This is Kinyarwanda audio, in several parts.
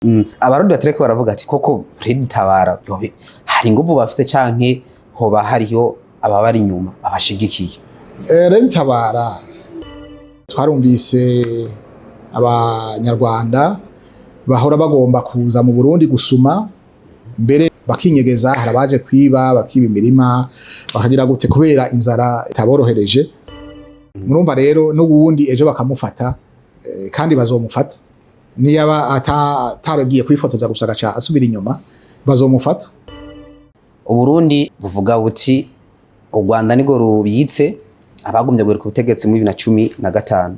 Abarundi batereke baravuga ati koko Red Tabara hari inguvu bafite canke hoba hariho ababari inyuma abashigikiye. Red Tabara twarumvise abanyarwanda bahora bagomba kuza mu Burundi gusuma mbere bakinyegeza harabaje kwiba bakiba imirima bakagira gute kubera inzara itaborohereje. Murumva rero n'ubundi ejo bakamufata kandi bazomufata niyaba ataragiye kwifotoza gusaka cha asubira inyuma bazomufata. Uburundi buvuga buti Urwanda nigo rubitse abagumye gwereka ubutegetsi muri 2015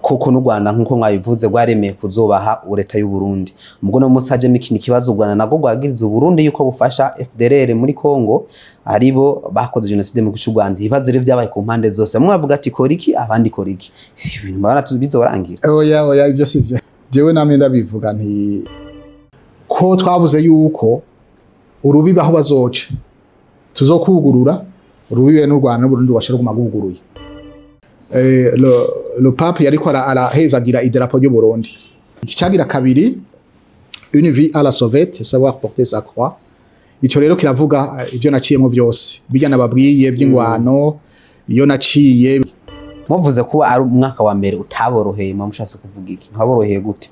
koko n'u Rwanda nkuko mwabivuze rwaremeye kuzobaha ureta y'u Burundi. Mugo no musaje mikini kibazo Rwanda nago rwagiriza u Burundi yuko bufasha FDRL muri Kongo aribo bakoze genocide mu gishu Rwanda. Ibibazo rero byabaye ku mpande zose. Mwavuga ati koriki abandi koriki. Ibintu bana tubizorangira. Oya ivyo sivyo. Jewe namwe ndabivuga nti ko twavuze yuko urubiba aho bazoca tuzokugurura urubibe n'u Rwanda n'u Burundi washira gumaguguruye. Le pape yariko arahezagira idarapo ry'u Burundi. Ikicagira kabiri une vie à la sauvette, savoir porter sa croix. Ico rero kiravuga ivyo naciyemwo byose bijya nababwiye by'ingwano iyo naciye. Muvuze ko ari umwaka wa mbere utaboroheye mushase kuvuga iki ntaboroheye gute?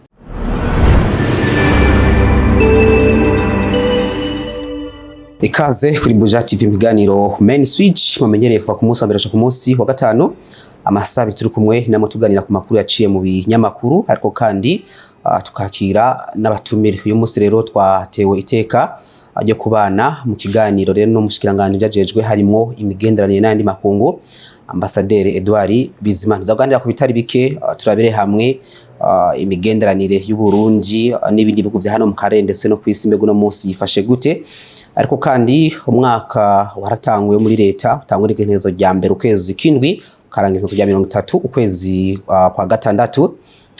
Ikaze kuri Buja TV Ikiganiro main switch mumenyereye kuva ku munsi wa mbere ku munsi wa gatanu amasabi turi kumwe namwe tuganira ku makuru yaciye mu binyamakuru ariko kandi tukakira n'abatumire. Uyu munsi rero twatewe iteka ajye kubana mu kiganiro rero no Umushikiranganji byajejwe harimo imigenderanire n'andi makungu Amb Edouard BIZIMANA. Tuzaganira ku bitari bike turabire hamwe imigenderanire y'u Burundi n'ibindi bihugu vya hano mu karere ndetse no kwisi mbego no musi yifashe gute. Ariko kandi umwaka waratanguye muri leta utangura igenekerezo rya mbere ukwezi kindwi karanga igenekerezo rya 30 ukwezi kwa gatandatu.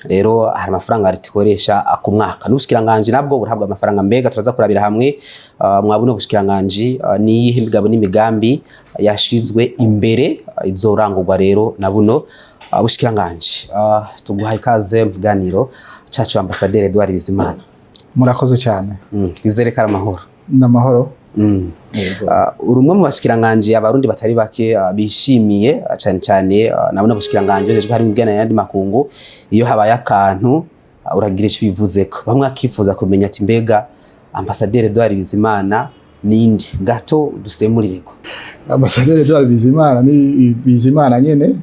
Rero hari amafaranga arikoresha ku mwaka n'Umushikiranganji nabwo burahabwa amafaranga mbega turaza kurabira hamwe mwabune Umushikiranganji ni imigabo n'imigambi yashizwe imbere izorangurwa rero nabuno Umushikiranganji. Tuguha ikaze mu kiganiro cacu Amb Edouard BIZIMANA. Murakoze cyane. Twizere ko ari amahoro. Namahoro. Urumwe mu Bashikiranganji abarundi batari bake bishimiye cyane nabona Umushikiranganji ejo hari mugena yandi makungu iyo habaye akantu uragira ico bivuzeko bamwe akifuza kumenya ati mbega Amb Edouard BIZIMANA nindi gato dusemurireko. Amb Edouard BIZIMANA ni BIZIMANA nyene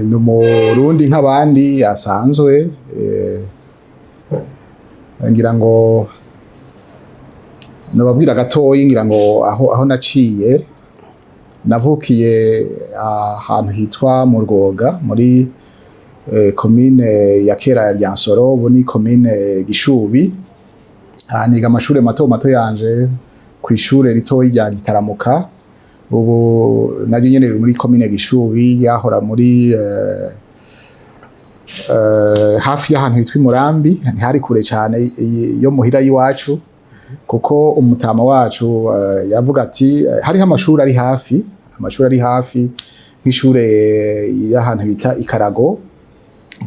no murundi nk'abandi asanzwe ngira ngo nababwira gatoyi ngira ngo aho naciye navukiye ahantu hitwa mu Rwoga muri commune ya kera ya Ryansoro ubu ni commune Gishubi. Niga amashuri mato yanje ku ishure rito rya Gitaramuka ubu naje nyene muri commune Gishubi yahora muri hafi y'ahantu hitwa Murambi ntihari kure cyane yo muhira yiwacu kuko umutama wacu yavuga ati hariho amashuri ari hafi nk'ishure y'ahantu bita Ikarago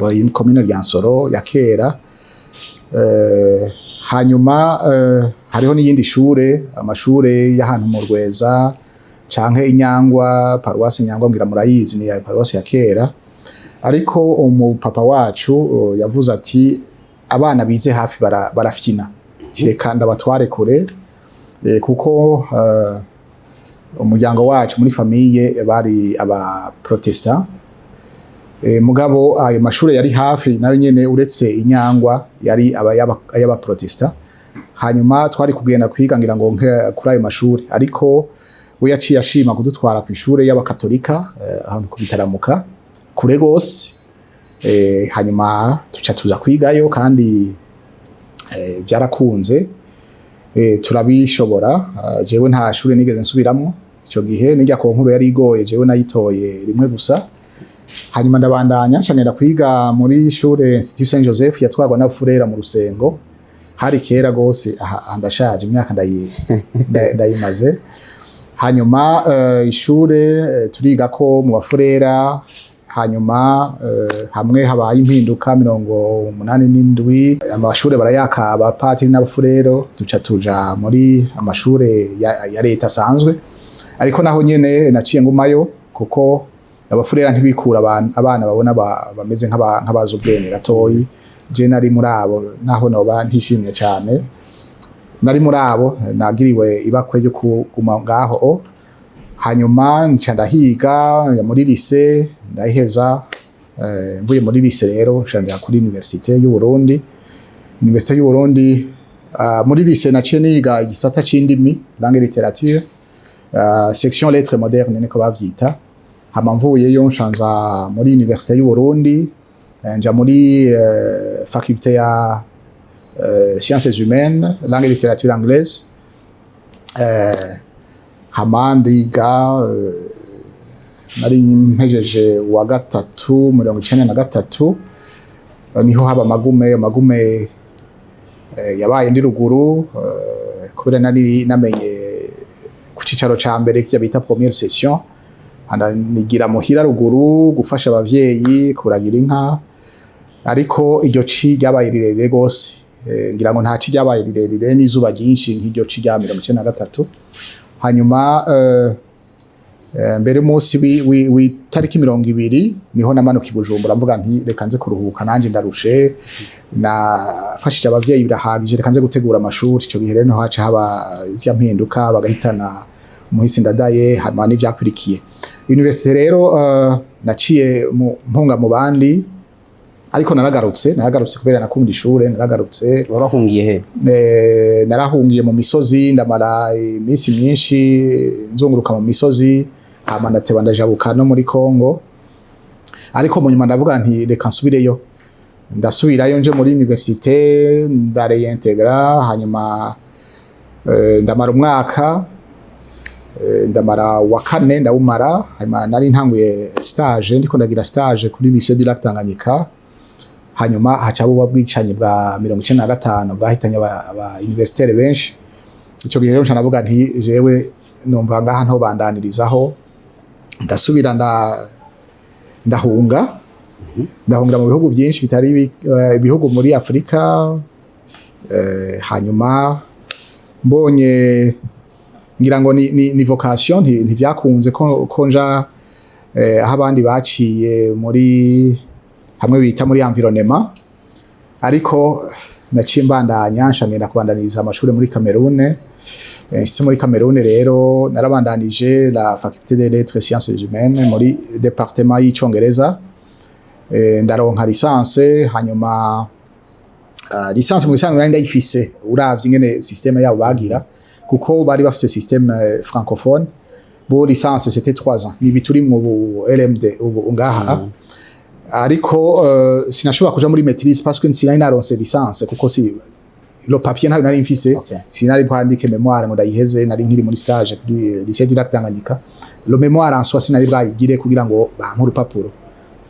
muri commune Ryansoro ya kera. Hanyuma hariho n'iyindi shure amashure y'ahantu mu Rweza canke Inyangwa paroisse Inyangwa ngira murayizi ni paroisse ya kera. Ariko umupapa wacu yavuze ati abana bize hafi barafyina tireka ndabatware kure kuko umuryango wacu muri famille bari aba protestant mugabo ayo mashure yari hafi nayo nyene uretse Inyangwa yari aba protestant. Hanyuma twari kugenda kwiga ngira ngo kuri ayo mashure ariko we yaciye ashima kudutwara ku ishure y'abakatolika ahantu ku Bitaramuka kure gose. Hanyuma tuza kwigayo kandi byarakunze turabishobora. Jewe nta shure nigeze nsubiramo ico gihe nijya ko nkuru yari igoye jewe nayitoye rimwe gusa. Hanyuma ndabandanya nshangenda kwiga muri shure Institut Saint Joseph yatwagwa na Furera mu Rusengo hari kera gose ndashaje imyaka ndayimaze. Hanyuma ishure turiga ko mu Bafurera hanyuma hamwe habaye impinduka 87 amashure barayakaba patiri n'abafurero tuja muri amashure ya leta asanzwe ariko naho nyene naciye ngumayo kuko abafurera ntibikura abana babona bameze nk'abazo ubwenge gatoyi je nari muri abo naho noba ntishimye cyane nari muri abo nagiriwe ibakwe yo kuguma ngaho hanyuma nca ndahiga muri lycée ndaheza mvuye muri lycée rero nshanja kuri université y'Uburundi muri lycée naciye niga igisata c'indimi langue littérature section lettres modernes niko bavyita hama mvuyeyo nshanza muri université y'Uburundi nja muri faculté ya sciences humaines langue littérature anglaise hama ndiga nari mpejeje wa gatatu 1993 niho haba magume yabaye ndi ruguru kubera nari namenye ku cicaro ca mbere cyo bita première session nigira muhira ruguru gufasha abavyeyi kuragira inka ariko iryo ci ryabaye rirerire gose ngira ngo nta ci ryabaye rirerire n'izuba ryinshi nk'iryo ci rya 1993 hanyuma mbere munsi w'itariki 20 niho namanuka Bujumbura mvuga nti reka nze kuruhuka nanje ndarushe nafashije abavyeyi birahagije reka nze gutegura amashuri ico gihe rero haca haba izya mpinduka bagahitana umuhisi ndadaye hanyuma n'ivyakurikiye université rero naciye mpunga mu bandi ariko naragarutse kubera nakunda ishure naragarutse warahungiye he narahungiye mu misozi ndamara iminsi myinshi nzunguruka mu misozi hama ndateba ndajabuka no muri Kongo ariko mu nyuma ndavuga nti reka nsubireyo ndasubirayo nje muri université ndareintegra hanyuma ndamara umwaka ndamara wa kane ndawumara hanyuma nari ntanguye stage ndiko ndagira stage kuri lycée du Lac Tanganyika hanyuma haca buba bwicanye bwa 1995 bwahitanye aba universitaire benshi ico gihe rero ncanavuga nti jewe numva ngaha nto bandanirizaho ndasubira ndahunga mu bihugu byinshi bitari ibihugu muri Afrika hanyuma mbonye ngira ngo ni vocation ntivyakunze ko nja aho abandi baciye muri hamwe bita muri environnement ariko naciye mbandanya nshangenda kubandaniriza amashuri muri Cameroun muri Cameroun rero narabandanije la faculté des lettres et sciences humaines muri département y'icongereza ndaronka licence hanyuma licence mu bisanzwe nari ndayifise uravye ingene système yabo bagira kuko bari bafise système francophone bo licence c'était 3 ans ni bituri mu LMD ubu ngaha ariko sinashobora kuja muri maîtrise parce que sinari naronse licence kuko si le papier ntayo nari mfise sinari bwandike mémoire ngo ndayiheze nari nkiri muri stage kuri lycée du Lac Tanganyika le mémoire en soi sinari bwayigire kugira ngo bampe urupapuro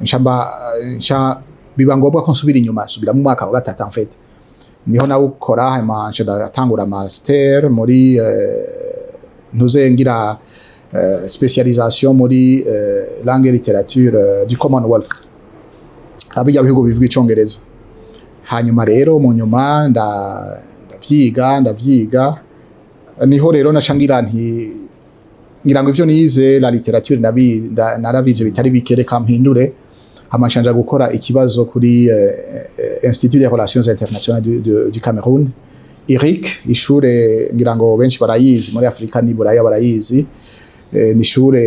nca biba ngombwa ko nsubira inyuma subira mu mwaka wa 3 en fait niho nawe ukora hanyuma nca atangura master muri ntuzengira spécialisation muri langue et littérature du Commonwealth abijya bihugu bivuga icongereza hanyuma rero mu nyuma ndavyiga niho rero nacangira nti ngira ngo ivyo nize la littérature narabize bitari bikereka mpindure amashanja gukora ikibazo kuri Institut des Relations Internationales du Cameroun IRIC ishure ngira ngo benshi barayizi muri Afrika ni buraya barayizi ni ishure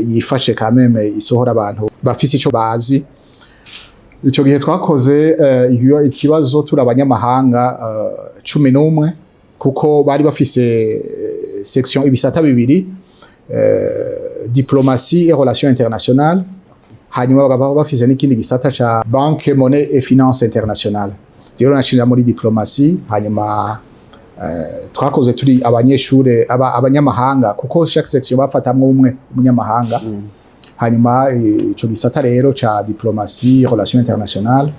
yifashe kameme isohora abantu bafise ico bazi ico gihe twakoze ikibazo turi abanyamahanga 11 kuko bari bafise section ibisata bibiri diplomatie et relations internationales hanyuma bagaba bafise n'ikindi gisata ca banque monnaie et finance internationale rero nacinira muri diplomatie hanyuma twakoze turi abanyeshure abanyamahanga kuko chaque section bafatamwe umwe umunyamahanga hanyuma ico gisata rero ca diplomatie relations internationales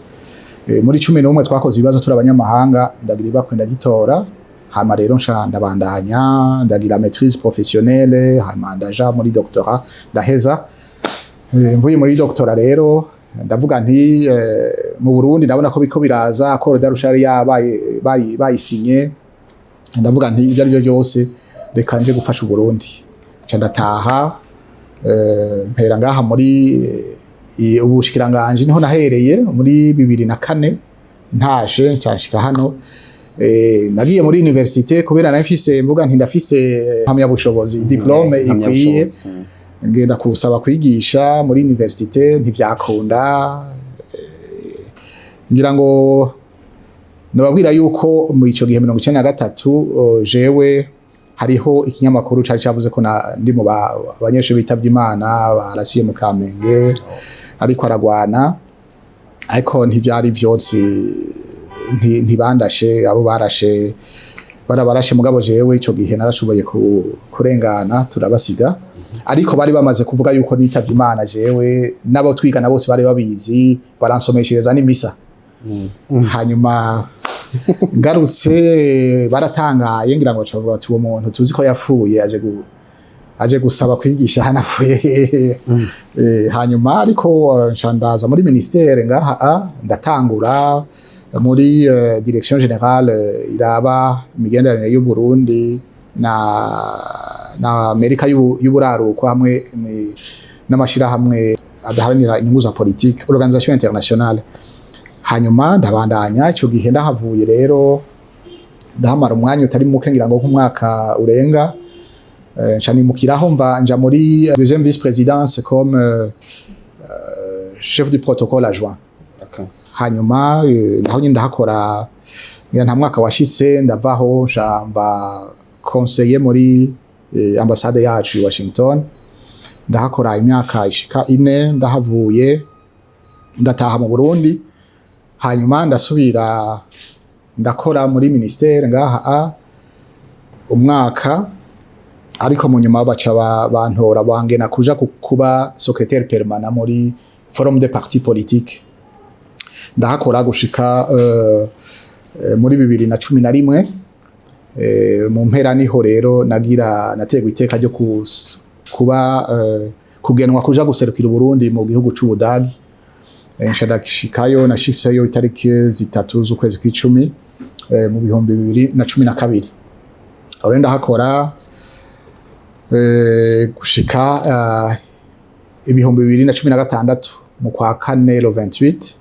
muri 11 twakoze ibibazo turi abanyamahanga ndagira bakwenda gitora hama rero ndabandanya ndagira maîtrise professionnelle hama ndaja muri doctorat ndaheza mvuye muri doctora rero ndavuga nti mu Burundi ndabona ko biko biraza akoro darushari yabaye bayisinye ndavuga nti ibyo aribyo byose reka nje gufasha Uburundi nca ndataha mpera ngaha muri Umushikiranganji niho nahereye muri 2004 ntaje nshashika hano nagiye muri université kubera nafise mvuga nti ndafise hamya bushobozi diplome ikwiye ngenda kusaba kwigisha muri université ntivyakunda ngira ngo nababwira yuko mu ico gihe 1993 jewe hariho ikinyamakuru cari cavuze ko ndi mu abanyeshuri bitavye Imana barasiye mu Kamenge ariko aragwana ariko ntivyari vyose ntibandashe abo barashe mugabo jewe ico gihe narashoboye kurengana turabasiga ariko bari bamaze kuvuga yuko nitavye Imana jewe nabo twigana bose bari babizi baransomeshereza n'imisa hanyuma ngarutse baratangaye ngira ngo cavuga ati uwo muntu tuzi ko yapfuye aje gusaba kwigisha hanafuye hanyuma ariko nshandaza muri ministère ngaha ndatangura muri direction générale iraba imigenderanire y'Uburundi na Amerika y'uburaruko hamwe n'amashira hamwe adaharanira inyungu za politique organisation internationale hanyuma ndabandanya ico gihe ndahavuye rero ndahamara umwanya utari muke ngira ngo nk'umwaka urenga ncanimukiraho mva nja muri deuxième vice-présidence comme chef du protocole adjoint hanyuma naho nyine ndahakora nta mwaka washitse ndavaho mba conseiller muri ambassade yacu i Washington ndahakora imyaka ishika 4 ndahavuye ndataha mu Burundi hanyuma ndasubira ndakora muri ministère ngaha umwaka ariko mu nyuma baca bantora bangena kuja kuba secrétaire permanent muri forum des partis politiques ndahakora gushika muri 2011 mu mpera niho rero nategwa iteka ryo kuba kugenwa kuja guserukira Burundi mu gihugu c'Ubudagi nshadakishikayo nashitseyo itariki 3 z'ukwezi kw'icumi mu 2012 aho ndahakora gushika 2016 mu kwa kane le 28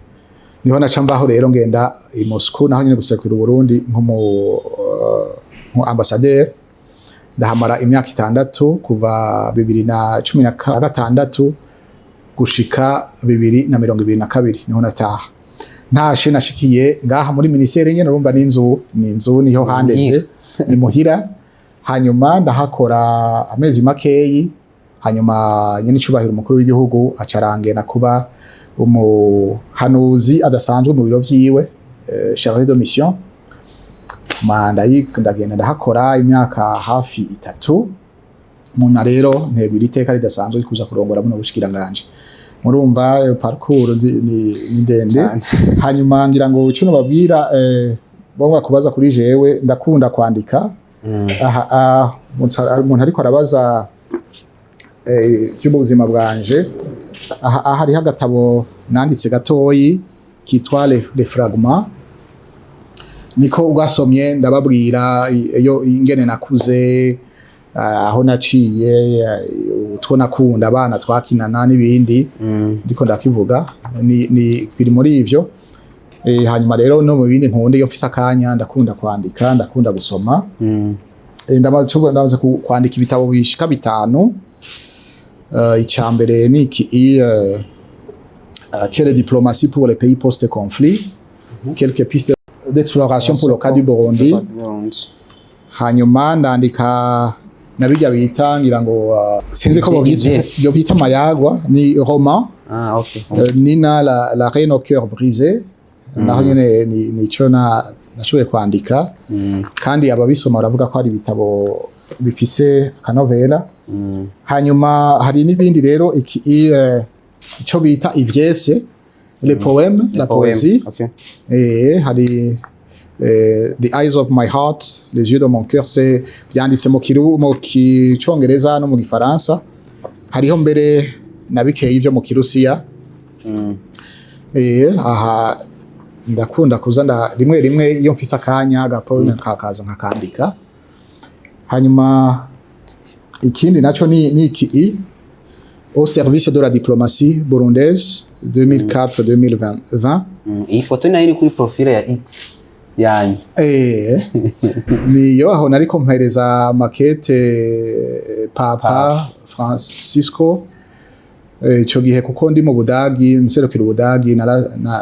niho naca mbaho rero ngenda i Moscou naho nyine gusekura Burundi nko ambassadeur ndahamara imyaka 6 kuva 2016 gushika 2022 niho nataha ntashe nashikiye ngaha muri ministère nyene urumva n'inzu niho handeze ni muhira hanyuma ndahakora amezi makeyi hanyuma nyene icubahiro umukuru w'igihugu acarangena kuba umuhanuzi adasanzwe mu biro vyiwe chargé de mission manda ndagenda ndahakora imyaka hafi 3 muna rero ntego iteka ridasanzwe kuza kurongora buno Umushikiranganji murumva parcours ni ndende hanyuma ngira ngo icuno babwira bonga kubaza kuri jewe ndakunda kwandika umuntu ariko arabaza cy'ubuzima bwanje hari hagatabo nanditse gatoyi kitwa les fragments niko ugasomye ndababwira iyo ingene nakuze aho naciye utwo nakunda abana twakinana n'ibindi ndiko ndakivuga ni biri muri ivyo hanyuma rero no mu bindi nkunde iyo mfise akanya ndakunda kwandika ndakunda gusoma ndamaze kwandika ibitabo bishika 5 icambere ni quelle diplomatie pour les pays post-conflit quelques pistes d'exploration pour le cas du Burundi hanyuma ndandika nabijya bita ngira ngo sinzi ko byo bita mayagwa ni roman nina la reine au cœur brisé naho nyene ni cyo nashoboye kwandika kandi ababisoma baravuga ko ari bitabo bifise kanovela hanyuma hari n'ibindi rero ico bita ivyese les poèmes la poésie hari the eyes of my heart les yeux de mon cœur byanditse mu kicongereza no mu gifaransa hariho mbere na bikeye ivyo mu Kirusiya. Aha ndakunda kuza rimwe rimwe iyo mfise akanya gapo kakaza nkakandika. Hanyuma ikindi naco ni iki au service de la diplomatie burundaise 2004-2020. Iyi foto nayo iri kuri profile ya X yanyu. Niyo aho nariko mpereza makete Papa Francisco ico gihe kuko ndi mu Budagi nserukira Ubudagi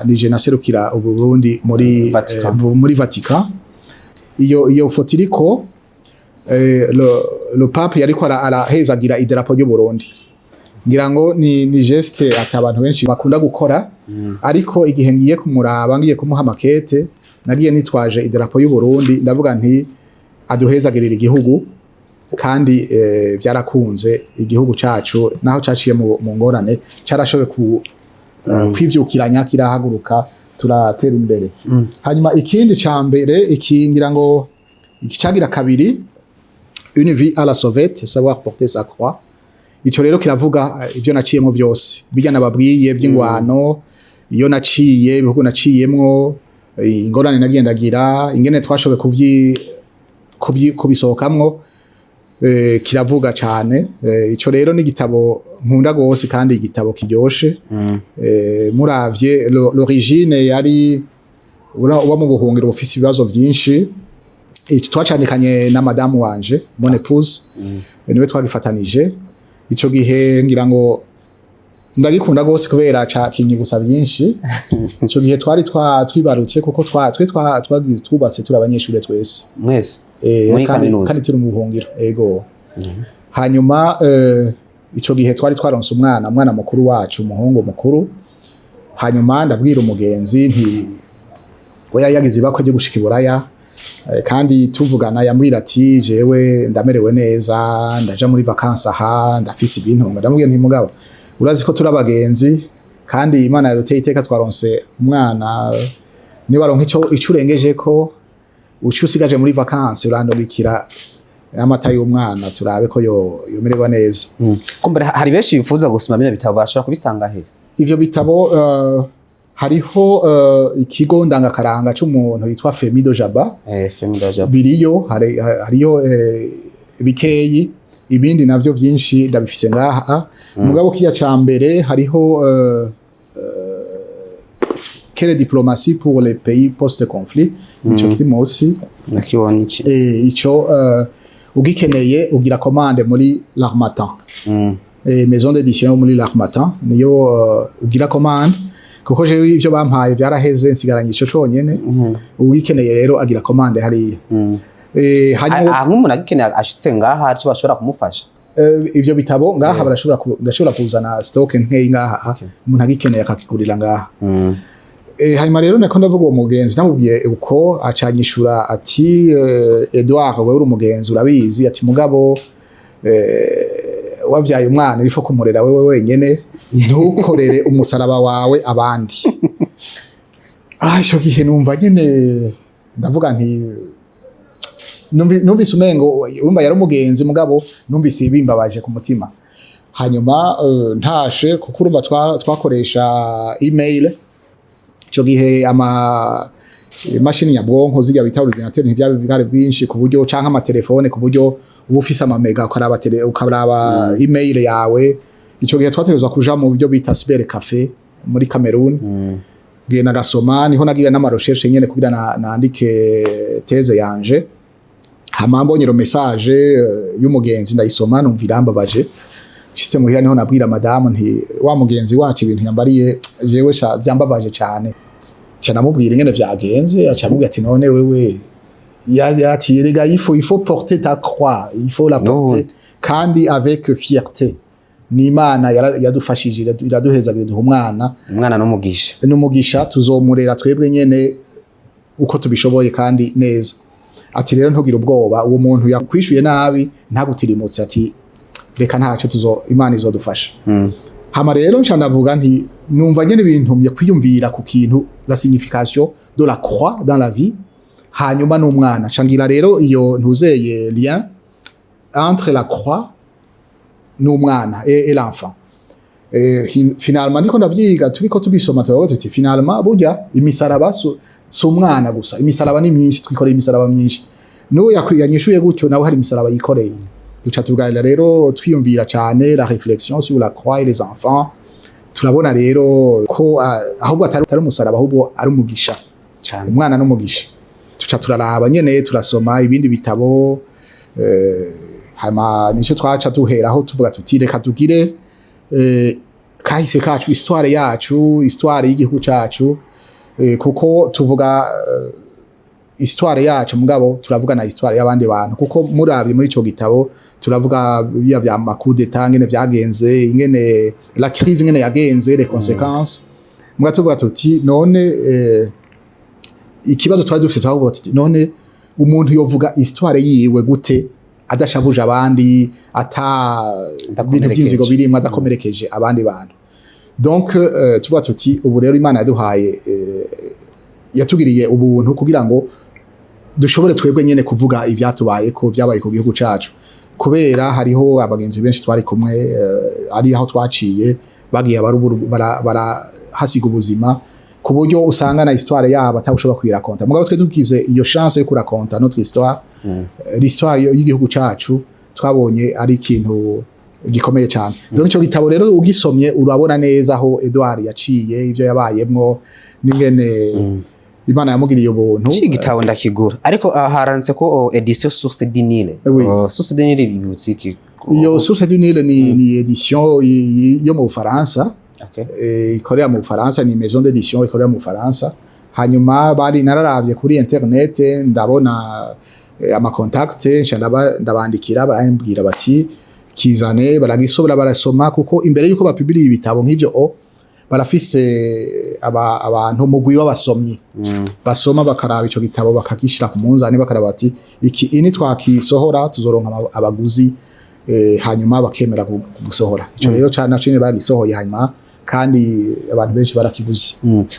nije naserukira Uburundi muri Vatican. Iyo foto iriko le pape yariko arahezagira idarapo ry'u Burundi. Ngira ngo ni geste atabantu benshi bakunda gukora, ariko igihe ngiye kumuraba ngiye kumuha makete nagiye nitwaje idarapo y'u Burundi ndavuga nti aduhezagirira igihugu kandi byarakunze igihugu cacu naho caciye mu ngorane carashobe kwivyukiranya kirahaguruka turatera imbere. Hanyuma ikindi cambere ikingira ngo ikicagira kabiri une vie à la sauvette, savoir porter sa croix. Ico rero kiravuga ivyo naciyemwo vyose bijya nababwiye by'ingwano iyo naciye ibihugu naciyemwo ingorane nagendagira ingene twashobe kubisohokamwo kiravuga cyane. Ico rero ni igitabo nkunda gose kandi igitabo kiryoshe. Muravye l'origine yari uba mu buhungiro bufise ibibazo byinshi. Twacandikanye na madame wanje mon épouse niwe twagifatanije. Ico gihe ngira ngo ndagikunda gose kubera kinyigusa byinshi. Ico gihe twari twibarutse kuko twubatse turi abanyeshuri twese mwese muri kaminuza kandi turi mu buhungiro ego. Hanyuma ico gihe twari twaronse umwana mukuru wacu umuhungu mukuru. Hanyuma ndabwira umugenzi nti we yagize ibako ryo gushika Iburaya kandi tuvugana yambwira ati jewe ndamerewe neza ndaja muri vacances aha ndafise ibintu ndamubwiye nti mugabo urazi ko turabagenzi kandi Imana yaduteye iteka twaronse umwana ni waronka ico urengeje ko ucusigaje muri vacances urandobikira amata y'umwana turabe ko yomererwa neza. Kumbere hari benshi bifuza gusoma bino bitabo bashobora kubisanga he? Ivyo bitabo hariho ikigo ndangakaranga c'umuntu yitwa Femido Jaba. Femido Jaba biriyo hariyo bikeyi ibindi navyo byinshi ndabifise ngaha. Mugabo kiya cambere hariho quelle diplomatie pour les pays post-conflit ico kiri musi nakibona iki ico ugikeneye ugira commande muri l'Harmattan. Maison d'édition muri l'Harmattan niyo ugira commande kuko je ivyo bampaye byaraheze nsigaranye ico conyene. Ugikeneye rero agira commande hariya. Hanyuma umuntu agikeneye ashitse ngaha ariko bashobora kumufasha. Ivyo bitabo ngaha ndashobora kuzana stock nk'ey ngaha umuntu agikeneye akakigurira ngaha. Hanyuma rero nako ndavuga uwo mugenzi namubwiye uko acanyishura ati Edouard wewe uri umugenzi urabizi ati mugabo wavyaye umwana bifo kumurera wewe wenyene ntukorere umusaraba wawe abandi. Ico gihe numva nyene ndavuga nti numvise umengo urumva yari umugenzi mugabo numvise bimbabaje ku mutima. Hanyuma ntashe kuko urumva twakoresha email ico gihe mashini nyabwonko zijya bita ordinateur ntibyaba bigare byinshi ku buryo canka amatelefone ku buryo ubufisa amamega ukaraba email yawe. Ico gihe twategezwa kuja mu buryo bita cyber cafe muri Cameroon. Gihe nagasoma niho nagira n'ama recherche nyene kugira nandike teze yanje. Hamambonye ro message y'umugenzi ndayisoma numva irambabaje. Cise muhira niho nabwira madame nti wa mugenzi wacu ibintu yambariye jewe byambabaje cyane. Canamubwira ingene vyagenze acamubwira ati none wewe yati rega il faut porter ta croix, il faut la porter kandi avec fierté. Ni Imana yadufashije iraduhezagira duha umwana n'umugisha tuzomurera twebwe nyene uko tubishoboye kandi neza. Ati rero ntugira ubwoba uwo muntu yakwishuye nabi ntagutirimutse ati reka ntaco Imana izodufasha. Hama rero nshandavuga nti numva nyene ibintu kwiyumvira ku kintu la signification de la croix dans la vie. Hanyuma n'umwana cangira rero iyo ntuzeye lien entre la croix n'umwana et l'enfant. finalement ndiko ndavyiga turiko tubisoma turavuga tuti finalement burya imisaraba si umwana gusa, imisaraba ni myinshi, twikoreye imisaraba myinshi, n'uwo yanyishuye gutyo nawe hari imisaraba yikoreye. Duca tuganira rero twiyumvira cyane la réflexion sur la croix et les enfants, turabona rero ko ahubwo atari umusaraba, ahubwo ari umugisha cyane, umwana n'umugisha. Tuca turaraba nyene turasoma ibindi bitabo, hama nico twaca duheraho tuvuga tuti reka tugire kahise kacu, histoire yacu, histoire y'igihugu cacu, kuko tuvuga histoire yacu mugabo turavuga na histoire y'abandi bantu, kuko muravye muri ico gitabo turavuga biya vya makude tangene vyagenze, ingene la crise ingene yagenze, les conséquences. Muga tuvuga tuti none ikibazo twari dufite twavuga tuti none umuntu yovuga histoire yiwe gute adashavuje abandi, ibintu by'inzigo birimwe, adakomerekeje abandi bantu. Donc tuvuga tuti ubu rero Imana yaduhaye yatugiriye ubuntu kugira ngo dushobore twebwe nyene kuvuga ivyatubaye ko vyabaye ku gihugu cacu, kubera hariho abagenzi benshi twari kumwe ari aho twaciye bagiye barahasiga ubuzima, ku buryo usanga na histoire yabo atawushobora kuyirakonta. Mugabo twe tugize iyo chance yo kurakonta notre histoire, l'histoire y'igihugu cacu twabonye ari ikintu gikomeye cyane. Donc ico gitabo rero ugisomye urabona neza aho Edouard yaciye, ivyo yabayemwo, n'ingene Imana yamugiriye ubuntu. Iki gitabo ndakigura, ariko haranditse ko edition Source du Nil. Source du Nil bibutse iki? Iyo Source du Nil ni edition yo mu Faransa. Okay. Ikorera mu Faransa, ni maison d'édition ikorera mu Faransa. Hanyuma bari nararavye kuri internet ndabona ama contact, ndabandikira barambwira bati kizane, baragisobora barasoma, kuko imbere yuko bapubliye ibitabo nk'ivyo barafise abantu mugwi w'abasomyi basoma bakaraba ico gitabo bakagishira ku munzani bakaraba bati ini twakisohora tuzoronka abaguzi, hanyuma bakemera gusohora ico rero cyane nacine bagisohoye hanyuma kandi abantu benshi barakiguze.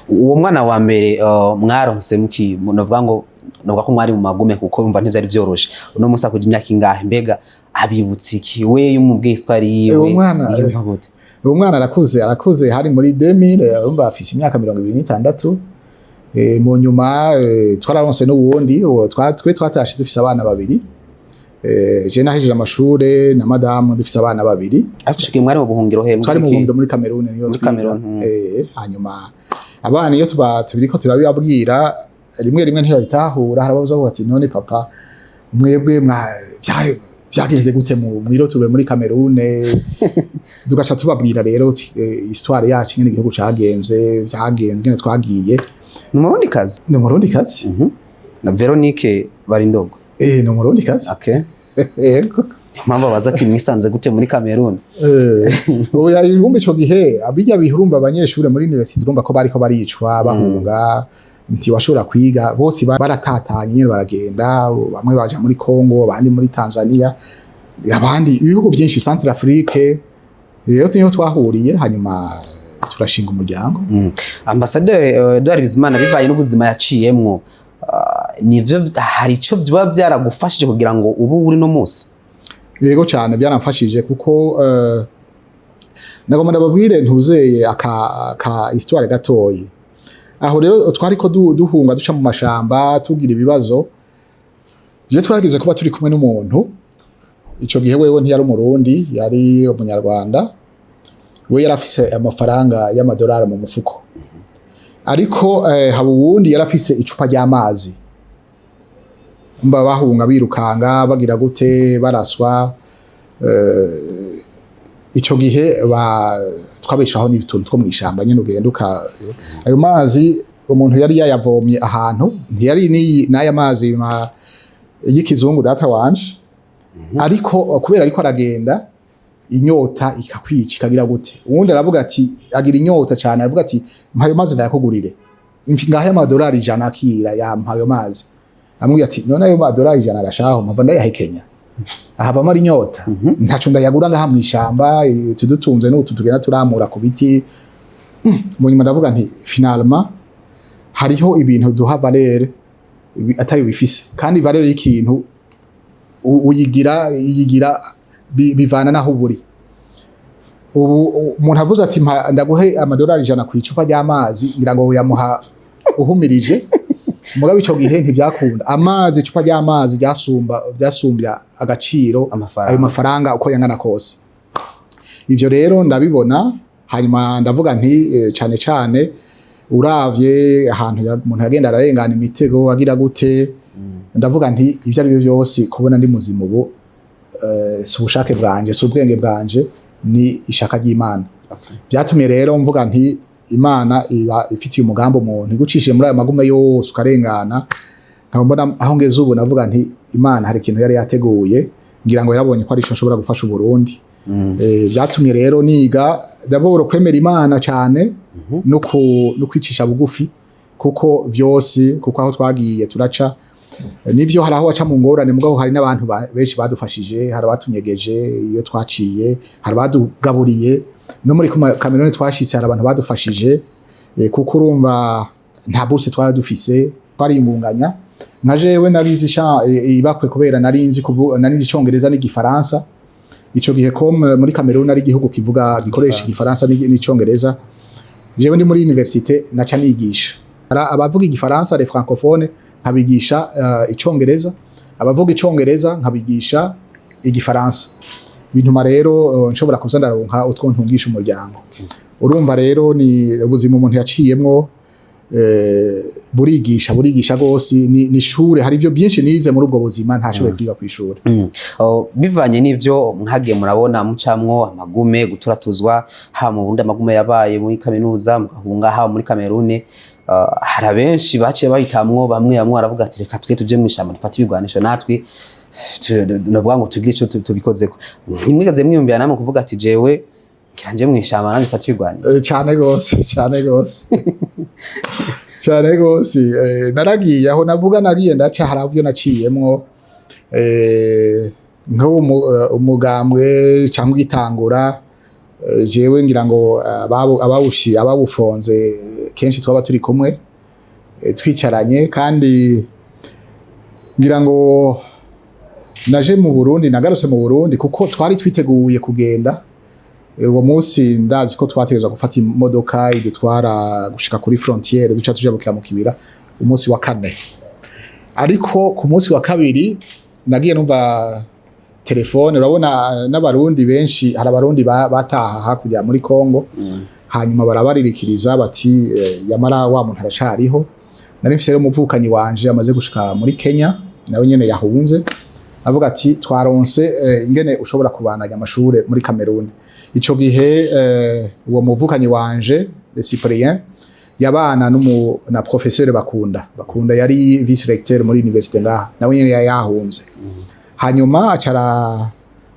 Uwo mwana wa mbere mwaronse muki novuga ngo novuga ko mwari mu magume, kuko umva ntivyari vyoroshe. Uno musa kuja imyaka ingahe, mbega abibutse iki we y'umubwiye histoire yiwe yumva gute? Uwo mwana arakuze hari muri 2000, urumva afise imyaka 26. Mu nyuma twararonse n'ubundi, twe twatashe dufise abana babiri. Je nahejeje amashure na madame dufise abana babiri. Afishikiye mwari mu buhungiro he? Twari mu buhungiro muri Cameroon, niyo twiga. Hanyuma abana iyo tubiriko turabibabwira rimwe ntibabitahura, harabaza bati none papa mwebwe vyagenze gute mwiro tube muri Cameroon? Dugaca tubabwira rero histoire yacu ngene igihugu cagenze, ngene twagiye. Ni Umurundi kazi? Na Veronique bari ndogo. Ni Umurundi kazi. Okay. Yego. Mama baza ati mwisanze gute muri Cameroon? Oya irumbe ico gihe abijya bihurumba abanyeshure muri university urumva ko bariko baricwa bahunga, nti washobora kwiga, bose baratatanye nyine baragenda, bamwe baje muri Congo, abandi muri Tanzania, abandi ibihugu byinshi, Centre Afrique. Rero niho twahuriye hanyuma turashinga umuryango. Ambassadeur Edouard Bizimana, bivaye n'ubuzima yaciyemwo, nivyo hari ico byo byaragufashije kugira ngo ubu uri no musi? Yego cyane byaramfashije, kuko nagomba ndababwire ntuzeye aka histoire gatoyi. Aho rero twariko duhunga duca mu mashamba tugira ibibazo, je twaragize kuba turi kumwe n'umuntu. Ico gihe wewe ntiyari umurundi, yari umunyarwanda. We yarafise amafaranga y'amadolari mu mufuko, ariko haba uwundi yarafise icupa ry'amazi. Mba bahunga birukanga bagira gute baraswa. Ico gihe twabeshaho n'ibintu two mwishamba nyene ugenduka. Ayo mazi umuntu yari yayavomye ahantu, ntiyari n'aya mazi y'ikizungu data wanje. Ariko kubera ariko aragenda inyota ikakwica ikagira gute, uwundi aravuga ati agira inyota cyane, aravuga ati mpayo mazi ndayakugurire, ngahe amadolari 100 akira yampayo mazi. Amubwira ati none ayo madolari 100 arashaho mpava ndayahekenya, ahava mari inyota. Ntaco ndayagura ngaha mwishamba, tudutunze n'utu tugenda turamura ku biti. Mu nyuma ndavuga nti finalement hariho ibintu duha valeur atari bifise, kandi valeur y'ikintu uyigira bivana naho buri. ubu umuntu avuze ati ndaguhe amadolari 100 ku icupa ry'amazi ngira ngo yamuha uhumirije mugabo ico gihe ntivyakunda amazi icupa ry'amazi byasumbya agaciro ayo mafaranga uko yangana kose ivyo rero ndabibona hanyuma ndavuga nti cane uravye ahantu umuntu yagenda ararengana imitego agira gute ndavuga nti ivyo ari byo byose kubona ndi muzima ubu si ubushake bwanje si ubwenge bwanje ni ishaka ry'Imana byatumye rero mvuga nti Imana iba ifitiye umugambo umuntu igucishije muri ayo magume yose ukarengana nkabona aho ngeze ubu navuga nti Imana hari ikintu yari yateguye ngira ngo yarabonye ko ari cyo nshobora gufasha Uburundi byatumye rero niga d'abord kwemera Imana cyane no kwicisha bugufi kuko vyose kuko aho twagiye turaca nivyo hari aho waca mu ngorane mugabo hari n'abantu benshi badufashije hari abatunyegeje iyo twaciye hari badugaburiye no muri Cameroon twashitse hari abantu badufashije kuko urumva nta bourse twari dufise twari ingunganya nka jewe narizi ibakwe kubera narinzi icongereza n'igifaransa ico gihe comme muri Cameroon ari igihugu kivuga gikoresha igifaransa n'icongereza jewe ndi muri université naca nigisha abavuga igifaransa les francophones nkabigisha icongereza abavuga icongereza nkabigisha igifaransa bintuma rero nshobora kuza ndaronka utwo ntungisha umuryango urumva rero ni ubuzima umuntu yaciyemwo burigisha gose ni shure hari byo byinshi nize muri ubwo buzima ntashoboye kwiga ku ishuri bivanye n'ivyo mwagiye murabona mucamwo amagume guturatuzwa ha mu Burundi amagume yabaye muri kaminuza mugahunga ha muri Cameroon hari abenshi baciye bahitamwo bamwe aravuga ati reka twe tuje mwishamba dufata ibigwanisho natwe navuga ngo tugire ico tubikozeko ntimwigaze mwiyumvira namwe kuvuga ati jewe kiranje mwishamba namwe dufata ibigwanisho cyane gose naragiye aho navuga nagiye ndaca haravyo naciyemwo nko umugambwe cyangwa gitangura jewe ngira ngo ababufonze kenshi twaba turi kumwe twicaranye kandi ngira ngo naje mu Burundi nagarutse mu Burundi kuko twari twiteguye kugenda uwo munsi ndazi ko twategerezwa gufata imodoka idutwara gushika kuri frontiere duca tujabukira mu kibira umunsi wa 4 ariko ku munsi wa 2 nagiye numva telefone urabona n'abarundi benshi hari abarundi bataha hakurya muri Kongo hanyuma barabaririkiriza bati yamara wa muntu aracariho nari mfise rero umuvukanyi wanje amaze gushika muri Kenya nawe nyene yahunze avuga ati twaronse ingene ushobora kubandanya amashure muri Cameroon ico gihe uwo muvukanyi wanje Cyprien yabana na professeur bakunda yari vice recteur muri université ngaha nawe nyene yahunze hanyuma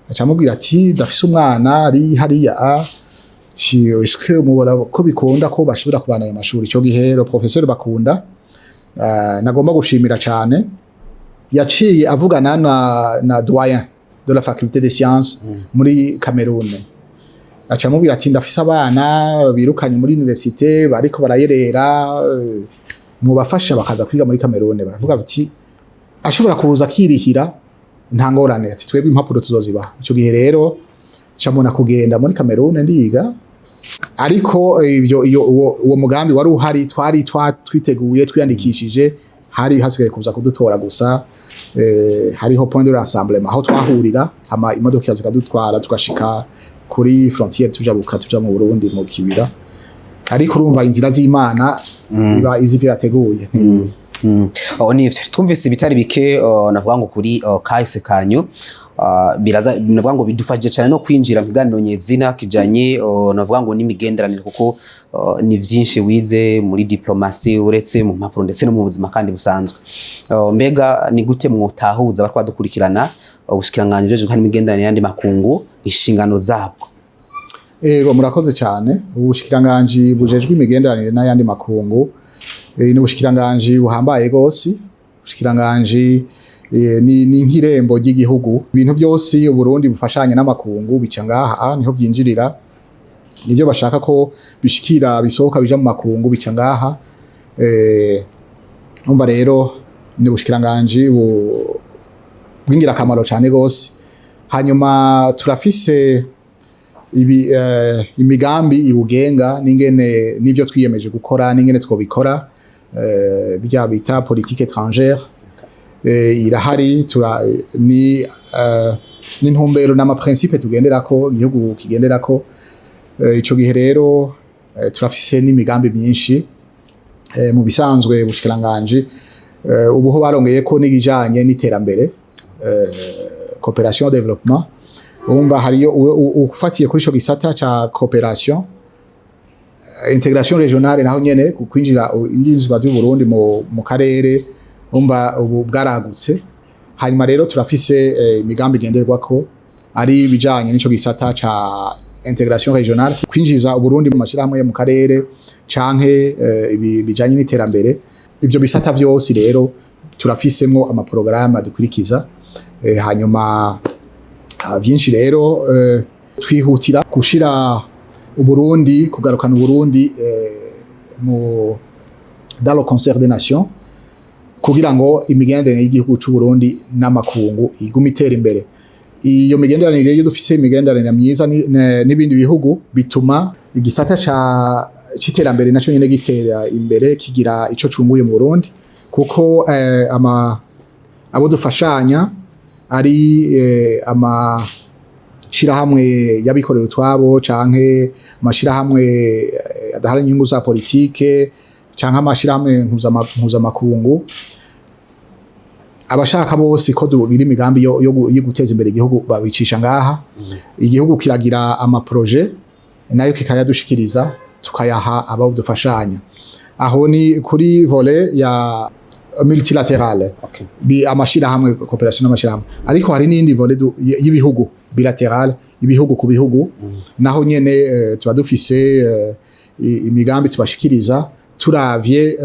acamubwira ati dafise umwana ari hariya iske mubora ko bikunda ko bashobora kubandanya amashuri ico gihe professeur bakunda nagomba gushimira cyane yaciye avugana na doyen de la faculté des sciences muri Cameroon acamubwira ati ndafise abana birukanye muri université bariko barayerera mubafasha bakaza kwiga muri Cameroon bavuga bati ashobora kuza kirihira nta ngorane ati twebwe impapuro tuzozibaha ico gihe rero camona kugenda muri Cameroon ndiga ariko ivyo uwo mugambi wari uhari twiteguye twiyandikishije hari hasigaye kuza kudutora gusa hariho point de rassemblement aho twahurira ama imodoka zikadutwara tugashika kuri frontiere tuja mu Burundi mu kibira ariko urumva inzira z'Imana iba izivyo yateguye nivyo twumvise bitari bike navuga ngo kuri kahise kanyu biraza navuga ngo bidufashije cyane no kwinjira mu kiganiro nyezina kijanye navuga ngo n'imigenderanire kuko ni vyinshi wize muri diplomasi uretse mu mpapuro ndetse no mu buzima kandi busanzwe mbega ni gute mwotahuza bariko badukurikirana Umushikiranganji rero kandi imigenderanire yandi makungu inshingano zabwo murakoze cyane Umushikiranganji bujejwe imigenderanire n'ayandi makungu ni Umushikiranganji buhambaye gose Umushikiranganji ni nk'irembo ry'igihugu ibintu byose Uburundi bufashanye n'amakungu bica ngaha niho byinjirira nivyo bashaka ko bishikira bisohoka bija mu makungu bica ngaha umva rero ni Umushikiranganji bwingira akamaro cyane gose hanyuma turafise imigambi ibugenga n'ingene n'ivyo twiyemeje gukora n'ingene twobikora bya bita politique étrangère irahari ni n'intumbero n'ama principe tugenderako igihugu kigenderako ico gihe rero turafise n'imigambi myinshi mu bisanzwe Umushikiranganji ubuho barongeye ko n'igijanye n'iterambere coopération développement umva hariyo ufatiye kuri ico gisata ca coopération intégration régionale naho nyene kwinjira injizwa y'u Burundi mu karere umva ubu bwaragutse hanyuma rero turafise imigambi genderwako ari bijanye n'ico gisata ca intégration régionale kwinjiza Uburundi mu mashirahamwe mu karere canke bijanye n'iterambere ivyo bisata vyose rero turafisemwo ama programme dukurikiza hanyuma byinshi rero twihutira gushira Uburundi kugarukana Uburundi mu dans le concert des nations kugira ngo imigenderanire y'igihugu c'u Burundi n'amakungu iguma itera imbere iyo migenderanire iyo dufise imigenderanire myiza n'ibindi bihugu bituma igisata c'iterambere naco nyene gitera imbere kigira ico cunguye mu Burundi kuko abo dufashanya ari amashirahamwe y'abikorera utwabo canke amashirahamwe adahari inyungu za politike canke amashirahamwe mpuzamakungu abashaka bose ko dugira imigambi yo guteza imbere igihugu babicisha ngaha igihugu kiragira ama projet nayo kikayadushikiriza tukayaha abo dufashanya aho ni kuri volet ya multilaterale bi amashirahamwe coopération n'amashirahamwe ariko hari n'indi volet y'ibihugu bilaterale ibihugu ku bihugu naho nyene tuba dufise imigambi tubashikiriza turavye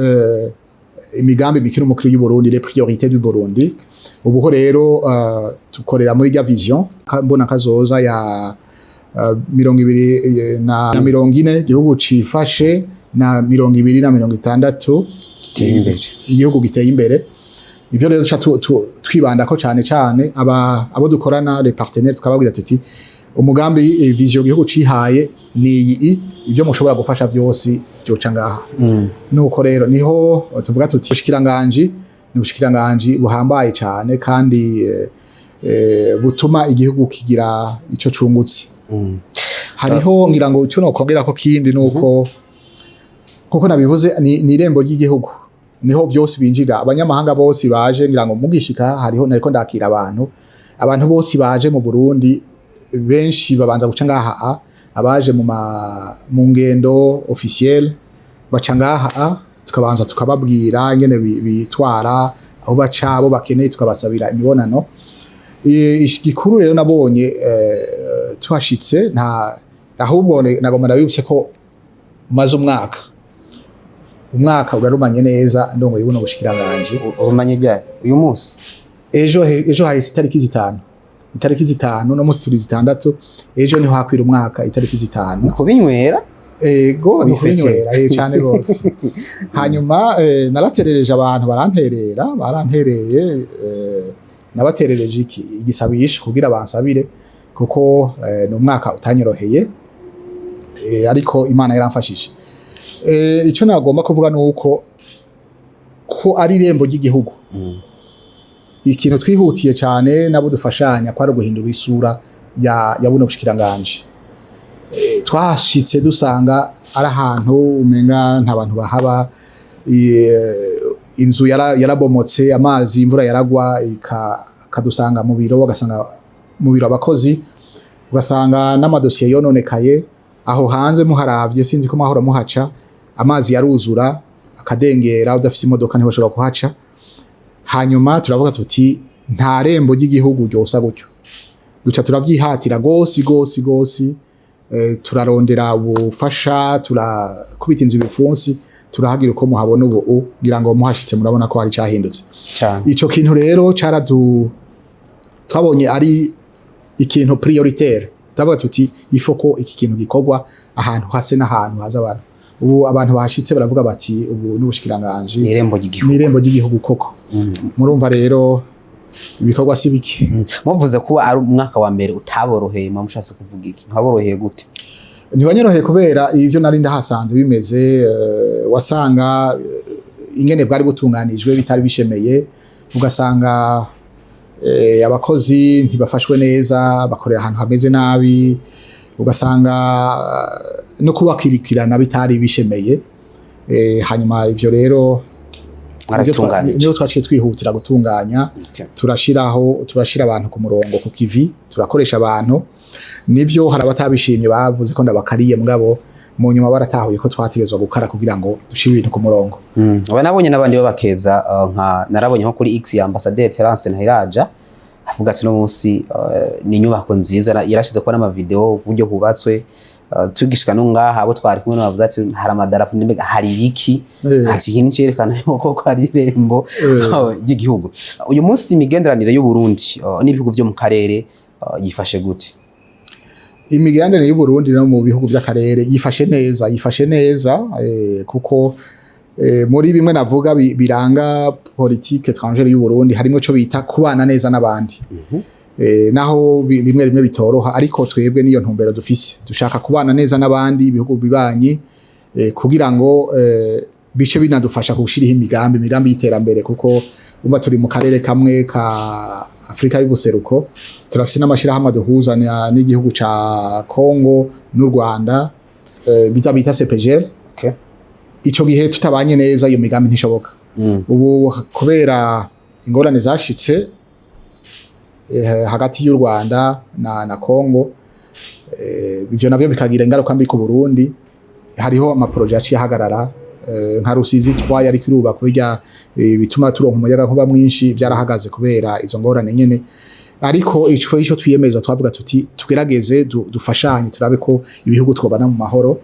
imigambi mikino mukuru y'u Burundi les priorités du Burundi ubuho rero tukorera muri ya vision mbona kazoza ya 2040 igihugu cifashe na 2060 igihugu giteye imbere ivyo rero twibanda ko cyane abo dukorana les partenaires tukababwira tuti umugambi vision igihugu cihaye ni ivyo mushobora gufasha vyose byoca ngaha nuko rero niho tuvuga tuti Umushikiranganji buhambaye cyane kandi butuma igihugu kigira ico cungutse hariho ngira ngo cyo nokongera ko kindi nuko kuko nabivuze ni irembo ry'igihugu niho byose binjira abanyamahanga bose baje ngira ngo mugishika hariho nariko ndakira abantu bose baje mu Burundi benshi babanza guca ngaha abaje mu ngendo officiel baca ngaha tukabanza tukababwira ngene bitwara aho baca abo bakeneye tukabasabira imibonano igikuru rero nabonye twashitse nta ahubwo nagomba ndabibutse ko maze umwaka urarumanye neza ndongo yibuno Umushikiranganji urumanye ryari uyu munsi ejo hahise itariki zitanu no munsi turi 6 ejo niho hakwira umwaka itariki 5 niko binywera go binywera cyane rwose hanyuma naraterereje abantu barantereye nabaterereje igisabisho kugira bansabire kuko no mwaka utanyoroheye ariko Imana yaramfashije icyo nagomba kuvuga nuko ko ari irembo ry'igihugu ikintu twihutiye cyane nabo dufashanya kwari guhindura isura ya buno Bushikiranganji twashitse dusanga ari ahantu umenga nta bantu bahaba inzu yarabomotse amazi imvura yaragwa ikadusanga mu biro bagasanga mu biro abakozi ugasanga n'amadosiye yononekaye aho hanze muharavye sinzi ko mwahora muhaca amazi yaruzura akadengera udafise imodoka ntibashobora kuhaca hanyuma turavuga tuti nta rembo ry'igihugu ryosa gutyo duca turavyihatira gosi turarondera ubufasha turakubita inzu ibipfunsi turahagira uko muhabona ubu ngira ngo muhashitse murabona ko hari cyahindutse ico kintu rero twabonye ari ikintu prioritaire tavuga tuti ifoko iki kintu gikorwa ahantu hase n'ahantu haza abantu ubu abantu bahashitse baravuga bati ubu n'Ubushikiranganji ni irembo ry'igihugu koko murumva rero ibikorwa si bike. Muvuze ko ari umwaka wa mbere utaboroheye mushatse kuvuga iki nkaboroheye gute? Ntibanyoroheye kubera ivyo nari ndahasanze bimeze wasanga ingene bwari butunganijwe bitari bishemeye, ugasanga abakozi ntibafashwe neza, bakorera ahantu hameze nabi, ugasanga no kubakirikirana bitari bishemeye. Hanyuma ivyo rero niyo twaciye twihutira gutunganya, turashira abantu ku murongo ku kivi, turakoresha abantu. Nivyo hari abatabishimye bavuze ko ndabakariye mugabo mu nyuma baratahuye ko twategezwa gukara kugira ngo dushire ibintu ku murongo. Aba nabonye nabandi babakeza nka narabonye nko kuri X ya Ambassadeur Terence Ntahiraja avuga ati no musi ni inyubako nziza, yarashize ko n'ama video uburyo hubatswe, tugishika no ngaha abo twari kumwe bavuze ati hari amadarapo ndembega hari ibiki, ati iki nicerekana yuko ko ari irembo ry'igihugu. Uyu munsi imigenderanire y'u Burundi n'ibihugu byo mu karere yifashe gute? Imigenderanire y'u Burundi no mu bihugu by'akarere yifashe neza kuko muri bimwe navuga biranga politique étrangère y'u Burundi harimo cyo bita kubana neza n'abandi. Naho rimwe bitoroha, ariko twebwe niyo ntumbero dufise, dushaka kubana neza n'abandi ibihugu bibanyi kugira ngo bice binadufasha gushiraho imigambi y'iterambere, kuko umva turi mu karere kamwe ka Afrika y'ubuseruko, turafise n'amashirahamwe duhuza n'igihugu ca Congo n'u Rwanda bita CPGL. Ico gihe tutabanye neza iyo migambi ntishoboka. Ubu kubera ingorane zashitse hagati y'u Rwanda na Congo, ivyo navyo bikagira ingaruka mbi ku Burundi. Hariho amaproje yaciye ahagarara, nka Rusizi twaya ari kiruba kubijya bituma turonka umuyaga nkuba mwinshi, byarahagaze kubera izo ngorane nyene. Ariko ico twiyemeza twavuga tuti tugerageze dufashanye turabe ko ibihugu twobana mu mahoro.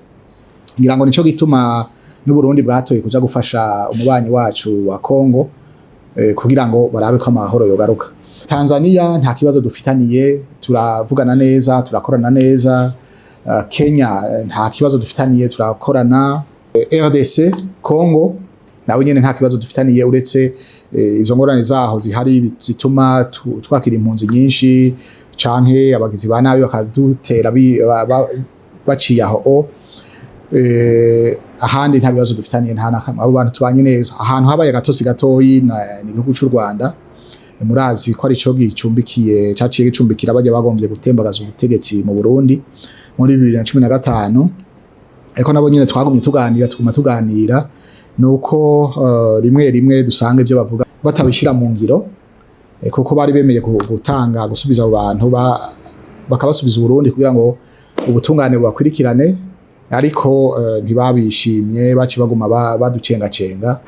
Ngira ngo nico gituma n'u Burundi bwatoye kuja gufasha umubanyi wacu wa Congo kugira ngo barabe ko amahoro yogaruka. Tanzania nta kibazo dufitaniye, turavugana neza, turakorana neza. Kenya nta kibazo dufitaniye, turakorana. RDC Congo nawe nyene nta kibazo dufitaniye, uretse izo ngorane zaho zihari zituma twakira impunzi nyinshi canke abagizi ba nabi bakadutera baciye aho. Ahandi nta bibazo dufitaniye, nta nakamwe, abo bantu tubanye neza. Ahantu habaye gatosi gatoyi ni igihugu cy'u Rwanda, murazi ko ari cyo gicumbikiye caciye gicumbikira bajya bagombye gutembagaza ubutegetsi mu Burundi muri 2015. Eko nabo nyine twagumye tuganira nuko rimwe dusanga ivyo bavuga batabishira mu ngiro, kuko bari bemeye gutanga gusubiza abo bantu bakabasubiza Burundi kugira ngo ubutungane bubakurikirane, ariko ntibabishimye, baci baguma baducenga.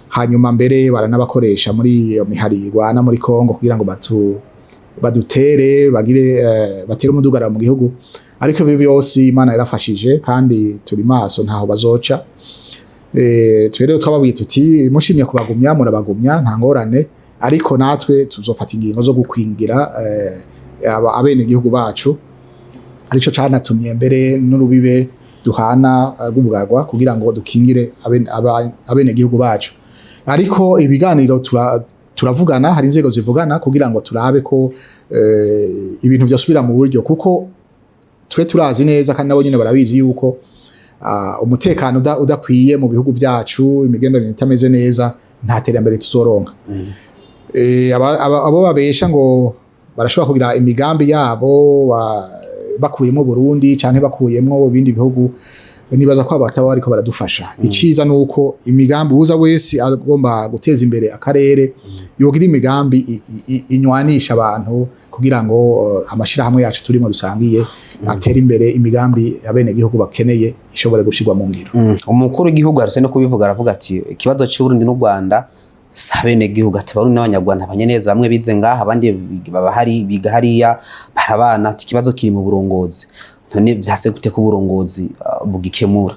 Hanyuma mbere baranabakoresha muri miharigwa na muri Congo kugira ngo badutere batere umudugara mu gihugu. Ariko ivyo byose Imana yarafashije kandi turi maso ntaho bazoca. Twere twababwiye tuti mushimye kubagumya murabagumya nta ngorane, ariko natwe tuzofata ingingo zo gukwingira abene gihugu bacu. Arico canatumye mbere n'urubibe duhana rw'ubugarwa kugira ngo dukingire abene gihugu bacu. Ariko ibiganiro turavugana, hari inzego zivugana kugira ngo turabe ko ibintu byasubira mu buryo, kuko twe turazi neza kandi nabo nyine barabizi yuko umutekano udakwiye mu bihugu byacu, imigenderanire itameze neza, nta terambere tuzoronka. Abo babesha ngo barashobora kugira imigambi yabo bakuyemo Burundi canke bakuyemo ibindi bihugu, nibaza ko abataba ariko baradufasha. Iciza nuko imigambi uza wese agomba guteza imbere akarere yogira imigambi inywanisha abantu kugira ngo amashirahamwe yacu turimo dusangiye atera imbere, imigambi abene gihugu bakeneye ishobore gushirwa mu ngiro. Umukuru w'igihugu arase no kubivuga aravuga ati ikibazo cy'u Burundi n'u Rwanda sabene gihugu atabarundi n'abanyarwanda abanyeneza bamwe bize ngaha abandi biga hariya barabana, ati ikibazo kiri mu burongozi. None byase gute ku burongozi bugikemura?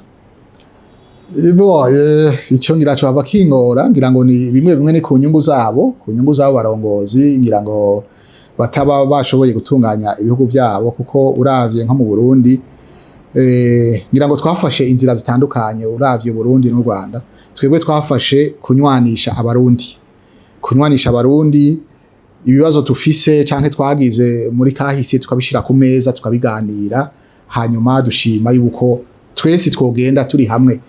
Icyo ngira cyo bava kingora, ngira ngo ni bimwe ni ku nyungu zabo barongozi, ngira ngo bataba bashoboye gutunganya ibihugu byabo, kuko uravye nko mu Burundi ngira ngo twafashe inzira zitandukanye. Uravye Burundi n'u Rwanda, twebwe twafashe kunywanisha abarundi ibibazo tufise canke twagize muri kahise tukabishira ku meza tukabiganira hanyuma dushima yuko twese twogenda turi hamwe.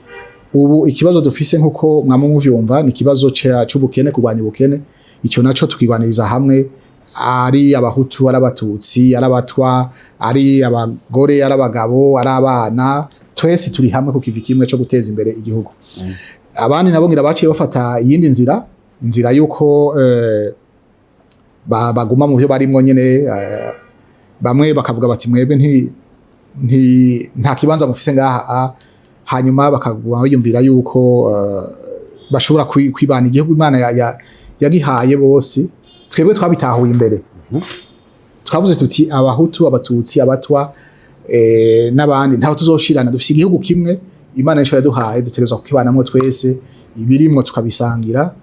Ubu ikibazo dufise nkuko mwamwe muvyumva ni ikibazo c'ubukene, kurwanya ubukene. Ico naco tukigwaniriza hamwe, ari abahutu, ari abatutsi, ari abatwa, ari abagore, ari abagabo, ari abana, twese turi hamwe ku kivi kimwe cyo guteza imbere igihugu. Abandi nabo ngira baciye bafata iyindi nzira yuko baguma mu byo barimwo nyene, bamwe bakavuga bati mwebwe nta kibanza mufise ngaha, hanyuma bakaguma biyumvira yuko bashobora kwibana igihugu Imana yagihaye bose. Twebwe twabitahuye imbere, twavuze tuti abahutu, abatutsi, abatwa n'abandi ntaho tuzoshirana, dufise igihugu kimwe Imana nico yaduhaye, dutegerezwa kukibanamwo twese, ibirimwo tukabisangira,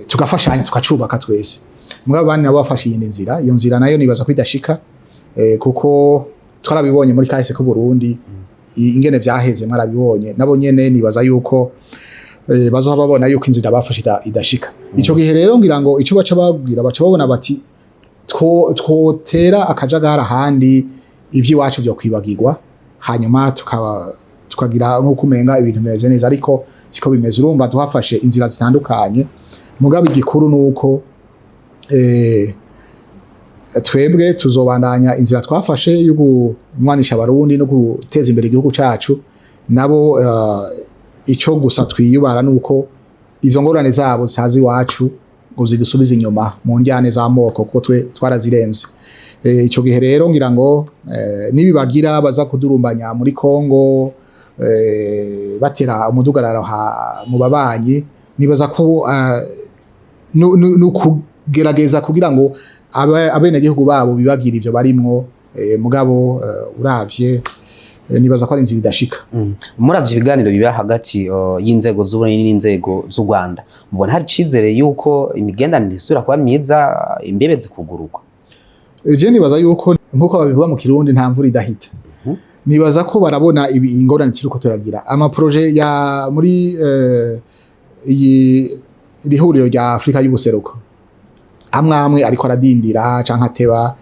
tugafashanya tukacubaka twese. Mugabo abandi nabo bafashe iyindi nzira, iyo nzira nayo nibaza ko idashika, kuko twarabibonye muri kahise ku Burundi ingene vyaheze, mwarabibonye nabo nyene. Nibaza yuko bazoha babona yuko inzira bafashe idashika. Ico gihe rero ngira ngo ico baca babwira, baca babona bati twotera akajagara handi ivy'iwacu byo kwibagirwa, hanyuma tukagira nko kumenga ibintu bimeze neza, ariko siko bimeze. Urumva tuhafashe inzira zitandukanye, mugabo igikuru nuko twebwe tuzobandanya inzira twafashe yo kumwanisha abarundi no guteza imbere igihugu cacu. Nabo ico gusa twiyubara nuko izo ngorane zabo zazi iwacu ngo zidusubize inyuma mu njyane z'amoko, kuko twe twarazirenze. Ico gihe rero ngira ngo nibibagira baza kudurumbanya muri Kongo, batera umudugararo mu babanyi, nibaza ko nukugerageza kugira ngo abene gihugu babo bibagira ivyo barimwo, mugabo uravye nibaza ko ari inzira idashika. Muravye ibiganiro biba hagati y'inzego z'Uburundi n'inzego z'u Rwanda, mubona hari cizere yuko imigenderanire isubira kuba myiza, imbebe zikugururwa? Je nibaza yuko nkuko babivuga mu Kirundi nta mvura idahita. Nibaza ko barabona ingorane kiriko turagira ama projet ya muri ihuriro rya Afrika y'ubuseruko, amwe ariko aradindira canke ateba,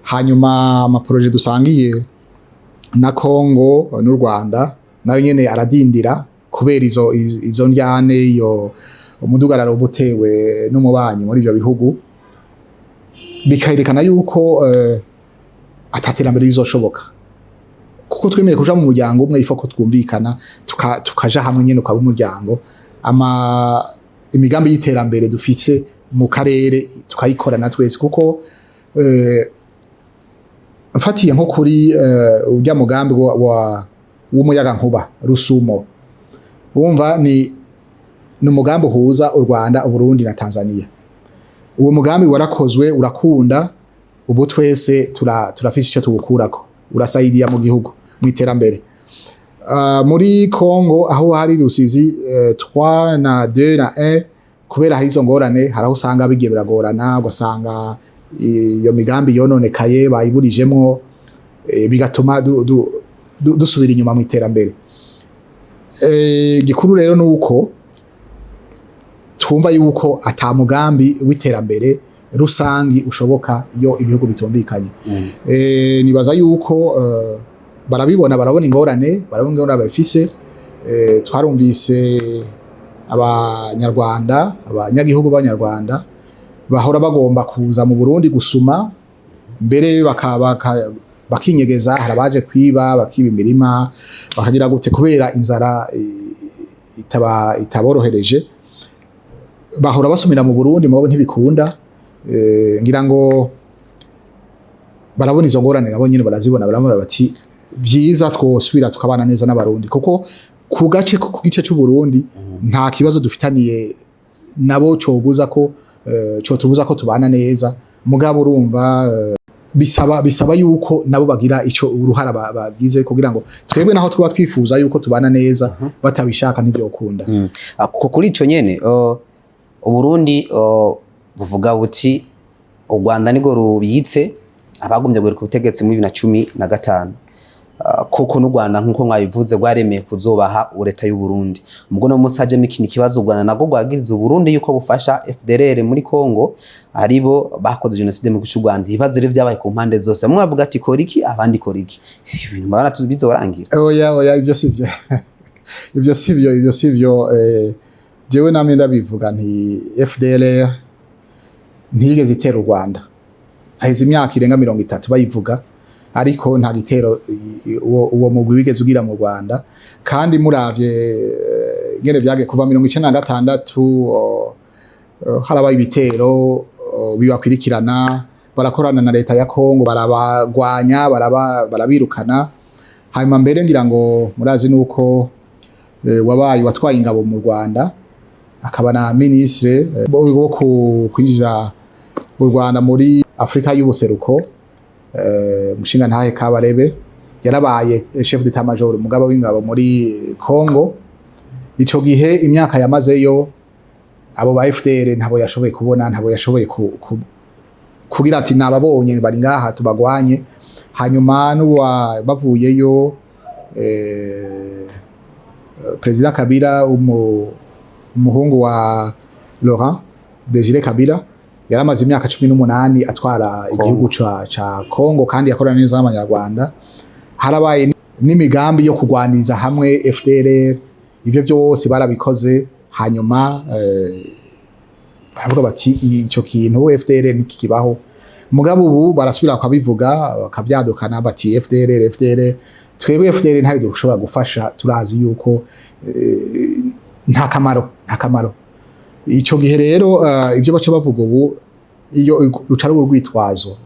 hanyuma ama projet dusangiye na Kongo n'u Rwanda nayo nyene aradindira kubera izo njyane, iyo umudugararo butewe n'umubanyi muri ivyo bihugu, bikayerekana yuko ataterambere rizoshoboka, kuko twemeye kuja mu muryango umwe, ifoko twumvikana tukaja hamwe nyene ukaba umuryango, imigambi y'iterambere dufitse mu karere tukayikorana twese. Kuko mfatiye nko kuri urya mugambi w'umuyaga nkuba Rusumo, wumva ni umugambi uhuza u Rwanda, Uburundi na Tanzania. Uwo mugambi warakozwe, urakunda, ubu twese turafise ico tugukurako, urasaidia mu gihugu mu iterambere. Muri Kongo aho hari Rusizi 3 na 2 na 1, kubera hari izo ngorane, haraho usanga bigiye biragorana, ugasanga iyo migambi yononekaye bayiburijemwo, bigatuma dusubira inyuma mu iterambere. Gikuru rero nuko twumva yuko ata mugambi w'iterambere rusangi ushoboka iyo ibihugu bitumvikanye. Nibaza yuko barabona ingorane bafise. Twarumvise abanyagihugu b'Abanyarwanda bahora bagomba kuza mu Burundi gusuma, mbere bakinyegeza, harabaje kwiba, bakiba imirima, bakagira gute kubera inzara itaborohereje, bahora basumira mu Burundi, mabo ntibikunda. Ngira ngo barabona izo ngorane, nabo nyine barazibona, baravuga bati byiza twosubira tukabana neza n'abarundi, kuko ku gice cy'u Burundi nta kibazo dufitaniye nabo cobuza ko tubana neza. Mugabo urumva bisaba yuko nabo bagira ico uruhara bagize kugira ngo twebwe naho tuba twifuza yuko tubana neza, batabishaka ntibyokunda. Kuri ico nyene Uburundi buvuga buti u Rwanda nigo rubitse abagumye ku butegetsi muri 2015, koko n'u Rwanda nkuko mwabivuze rwaremeye kuzobaha leta y'u Burundi mugo no musajemo ikindi kibazo u Rwanda nago rwagiriza u Burundi yuko bufasha FDRL muri Congo aribo bakoze genocide mu gishu Rwanda ibibazo rero byabaye ku mpande zose mwavuga ati koriki abandi koriki ibintu mbana tubizorangira oya ivyo sivyo jewe namwe ndabivuga nti FDRL ntigeze itera u Rwanda haheze imyaka irenga 30 bayivuga ariko nta gitero uwo mugwi wigeze ugira mu Rwanda kandi muravye ngene byage kuva 1996 harabaye ibitero bibakwirikirana barakorana na leta ya Kongo barabagwanya barabirukana hanyuma mbere ngira ngo murazi nuko wabaye watwaye ingabo mu Rwanda akaba na ministre wo kwinjiza u Rwanda muri Afrika y'ubuseruko mushinga ntahe Kabarebe yarabaye chef d'état major mugaba w'ingabo muri Congo ico gihe imyaka yamazeyo abo ba FDR ntabo yashoboye kubona ntabo yashoboye kugira ati nababonye bari ngaha tubagwanye hanyuma n'uwa bavuyeyo President Kabila umuhungu wa Laurent Désiré Kabila yaramaze imyaka 18 atwara igihugu ca Congo kandi yakorana neza n'abanyarwanda harabaye n'imigambi yo kugwaniriza hamwe FDRL ivyo byose barabikoze hanyuma bavuga bati ico kintu FDRL nikikibaho mugabo ubu barasubira kwabivuga bakabyadukana bati FDRL twebwe FDRL ntayo dushobora gufasha turazi yuko nta kamaro ico gihe rero ivyo bace bavuga ubu iyo rucara urwitwazo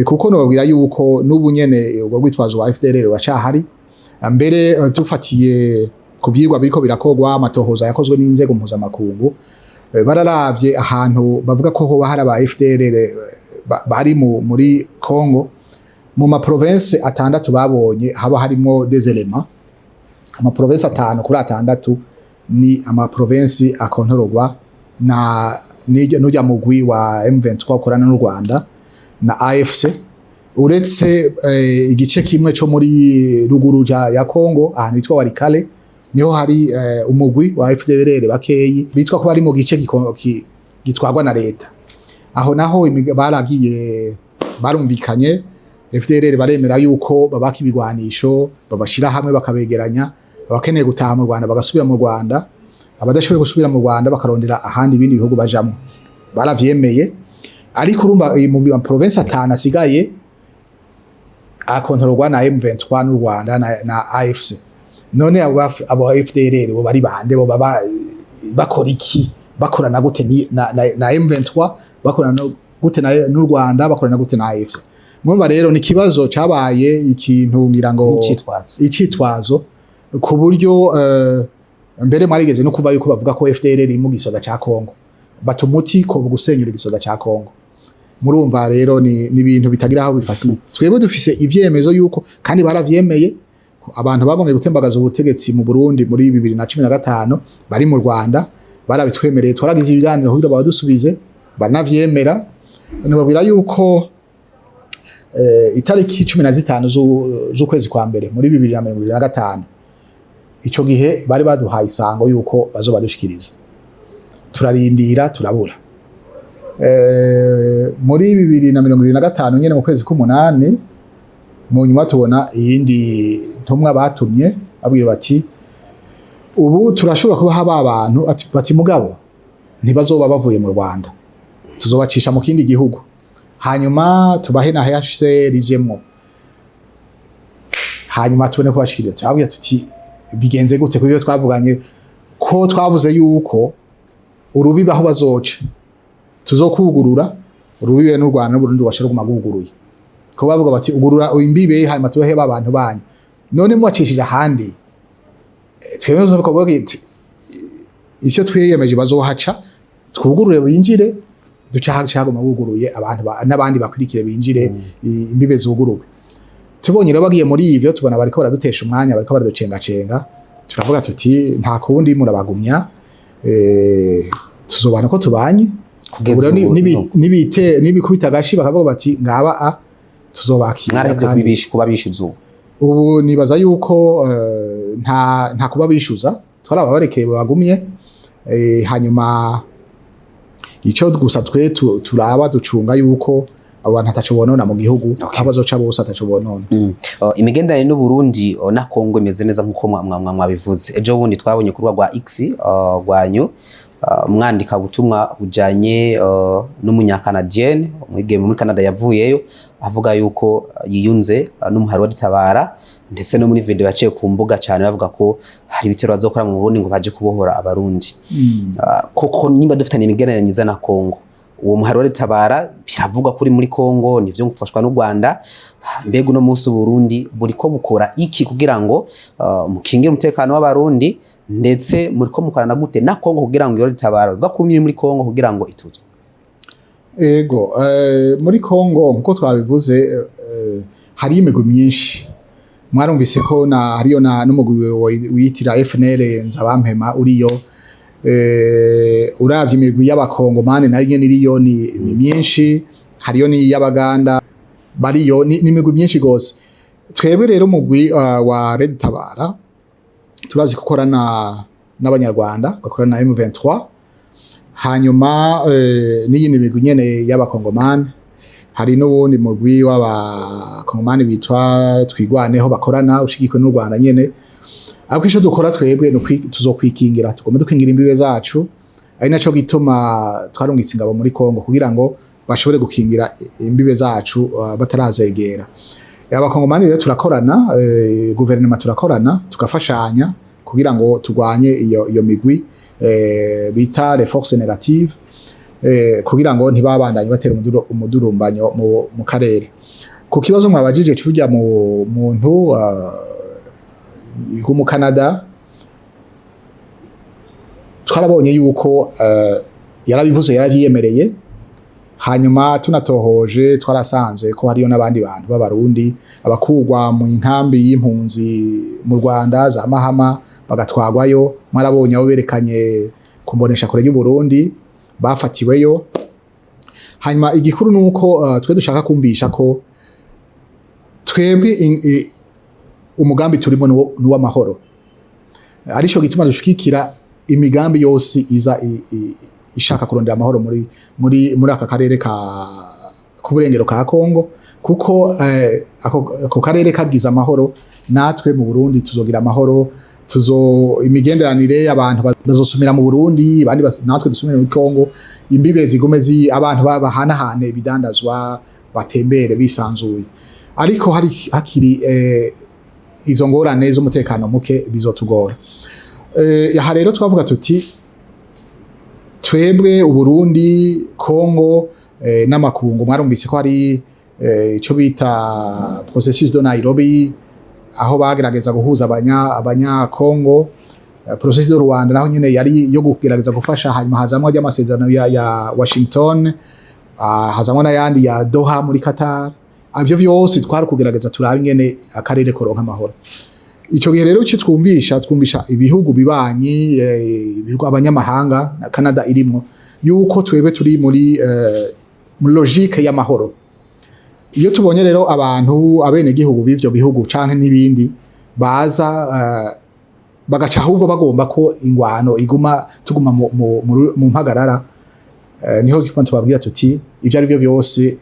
kuko nobabwira yuko n'ubu nyene urwo rwitwazo wa FDRL ruracahari mbere tufatiye kuvyirwa biriko birakogwa amatohoza yakozwe n'inzego mpuzamakungu bararavye ahantu bavuga ko hoba hari aba FDRL bari muri Congo mu ma province atandatu babonye haba harimo des éléments ama province 5 kuri 6 ni ama province akontorogwa na nujya mugwi wa M23 korana n'u Rwanda na AFC uretse igice kimwe cyo muri ruguru ya Congo ahantu bitwa Warikale niho hari umugwi wa FDRL bakeyi bitwa ko bari mu gice gitwagwa na leta aho naho baragiye barumvikanye FDRL baremera yuko babaka ibigwanisho babashira hamwe bakabegeranya abakeneye gutaha mu Rwanda bagasubira mu Rwanda abadashoboye gusubira mu Rwanda bakarondera ahandi ibindi bihugu bajamo baravyemeye ariko urumva mu province 5 asigaye akontorwa na M23 n'u Rwanda na AFC none abo FDRL bo bari bande bo baba bakora iki bakorana gute na M23 bakorana gute n'u Rwanda bakorana gute na AFC mwumva rero ni kibazo cabaye ikintu ngira ngo icitwazo ku buryo mbere marigeze no kuva yuko bavuga ko FDRL mu gisoda ca Congo batumuti ko gusenyura igisoda ca Congo murumva rero ni ibintu bitagira aho bifatiye twebwe dufise ivyemezo yuko kandi baravyemeye abantu bagomye gutembagaza ubutegetsi mu Burundi muri 2015 bari mu Rwanda barabitwemereye twaragize ibiganiro kugira badusubize banavyemera nababwira yuko itariki 15 z'ukwezi kwa mbere muri 2025 ico gihe bari baduhaye isango yuko bazobadushikiriza turarindira turabura muri 2025 nyene mu kwezi k'umunani mu nyuma tubona iyindi ntumwa batumye abwira bati ubu turashobora kuba haba abantu bati mugabo ntibazoba bavuye mu Rwanda tuzobacisha mu kindi gihugu hanyuma tubahe na HCR ijemwo hanyuma tubone ko bashikiriza twabwiye tuti bigenze gute kuko twavuganye ko twavuze yuko urubiba aho bazoca tuzokugurura urubibe n'u Rwanda n'Uburundi washira kumaguguruye ko bavuga bati ugurura imbibe hanyuma tubahe abantu banyu none mwacishije ahandi twemeze ko bavuga icyo twiyemeje bazohaca twugurure binjire ducahaga maguguruye abantu n'abandi bakurikire binjire imbibe zuguruwe tubonye rero bagiye muri ivyo tubona bariko baradutesha umwanya bariko baraducenga turavuga tuti nta kundi murabagumya tuzobana ko tubanye kugeza nibikubita gashi bakavuga bati ngaba tuzobakira kandi kubabisha izuba ubu nibaza yuko nta kuba bishuza twarababarekeye bagumye hanyuma icyo gusa twe turaba ducunga yuko abantu ataco bonona mu gihugu abazoca bose ataco bonona. Imigenderanire n'Uburundi na Kongo imeze neza nkuko mwabivuze. Ejo bundi twabonye kurwa rwa X rwanyu mwandika butumwa bujanye n'umunyakanadienne umwigeme muri Canada yavuyeyo avuga yuko yiyunze n'umuhari wa Red Tabara ndetse no muri video yaciye ku mbuga cyane bavuga ko hari ibitero bazokora mu Burundi ngo baje kubohora abarundi. Koko nimba dufitanye imigenderanire myiza na Kongo uwo muhari wa Red Tabara biravuga kuri muri Kongo nivyo ngufashwa n'u Rwanda mbega no musi Burundi buriko bukora iki kugira ngo mukingire umutekano w'abarundi ndetse muriko mukorana gute na Kongo kugira ngo Red Tabara biva kumiri muri Kongo kugira ngo ituzwe? Ego muri Kongo nkuko twabivuze hari imigwi myinshi mwarumvise ko hariyo n'umugwi witira FDRL nzabampema uriyo uravye imigwi y'abakongomane nayo nyene iriyo ni myinshi hariyo ni y'abaganda bariyo ni imigwi myinshi gose. Twebwe rero umugwi wa Red Tabara turazi gukorana n'abanyarwanda gukorana na M23 hanyuma n'iyindi migwi nyene y'abakongomane hari n'ubundi mugwi w'abakongomane bitwa twigwaneho bakorana ushigikwe n'u Rwanda nyene. Ariko ico dukora twebwe no tuzokwikingira tugomba dukingira imbibe zacu ari naco gituma twarungitse ingabo muri Kongo kugira ngo bashobore gukingira imbibe zacu batarazegera. Abakongomani rero turakorana guverinoma turakorana tugafashanya kugira ngo turwanye iyo migwi bita les forces négatives kugira ngo ntibabandanye batera umudurumbanyo mu karere. Ku kibazo mwabajije cyujya mu muntu mu Canada twarabonye yuko yarabivuze yarabyiyemereye hanyuma tunatohoje twarasanze ko hariyo n'abandi bantu b'abarundi abakugwa mu inkambi y'impunzi mu Rwanda za Mahama bagatwagwayo mwarabonye abo berekanye kumbonesha kure y'u Burundi bafatiweyo. Hanyuma igikuru nuko twe dushaka kumvisha ko twebwe umugambi turimo n'uw'amahoro arico gituma dushikikira imigambi yose iza ishaka kurondera amahoro muri aka karere ku burengero ka Kongo kuko ako karere kagize amahoro natwe mu Burundi tuzogira amahoro imigenderanire abantu bazosumira mu Burundi bandi natwe dusumira mu Kongo imbibe zigume abantu bahanahane bidandazwa batembere bisanzuye. Ariko hakiri izo ngorane z'umutekano muke bizotugora. Aha rero twavuga tuti twebwe Uburundi Kongo n'amakungu mwarumvise ko hari ico bita processus de Nairobi aho bagerageza guhuza abanya Kongo. Processus de Rwanda naho nyene yari yo kugerageza gufasha hanyuma hazamwa y'amasezerano ya Washington hazamwa n'ayandi ya Doha muri Qatar. Avyo vyose twari kugerageza turabe ingene akarere koronka amahoro. Ico gihe rero cyo twumvisha ibihugu bibanyi ibihugu abanyamahanga na Canada irimwo yuko twebwe turi muri logique y'amahoro. Iyo tubonye rero abantu abene gihugu b'ivyo bihugu canke n'ibindi baza bagaca ahubwo bagomba ko ingwano tuguma mu mpagarara niho tubabwira tuti ivyo ari byo byose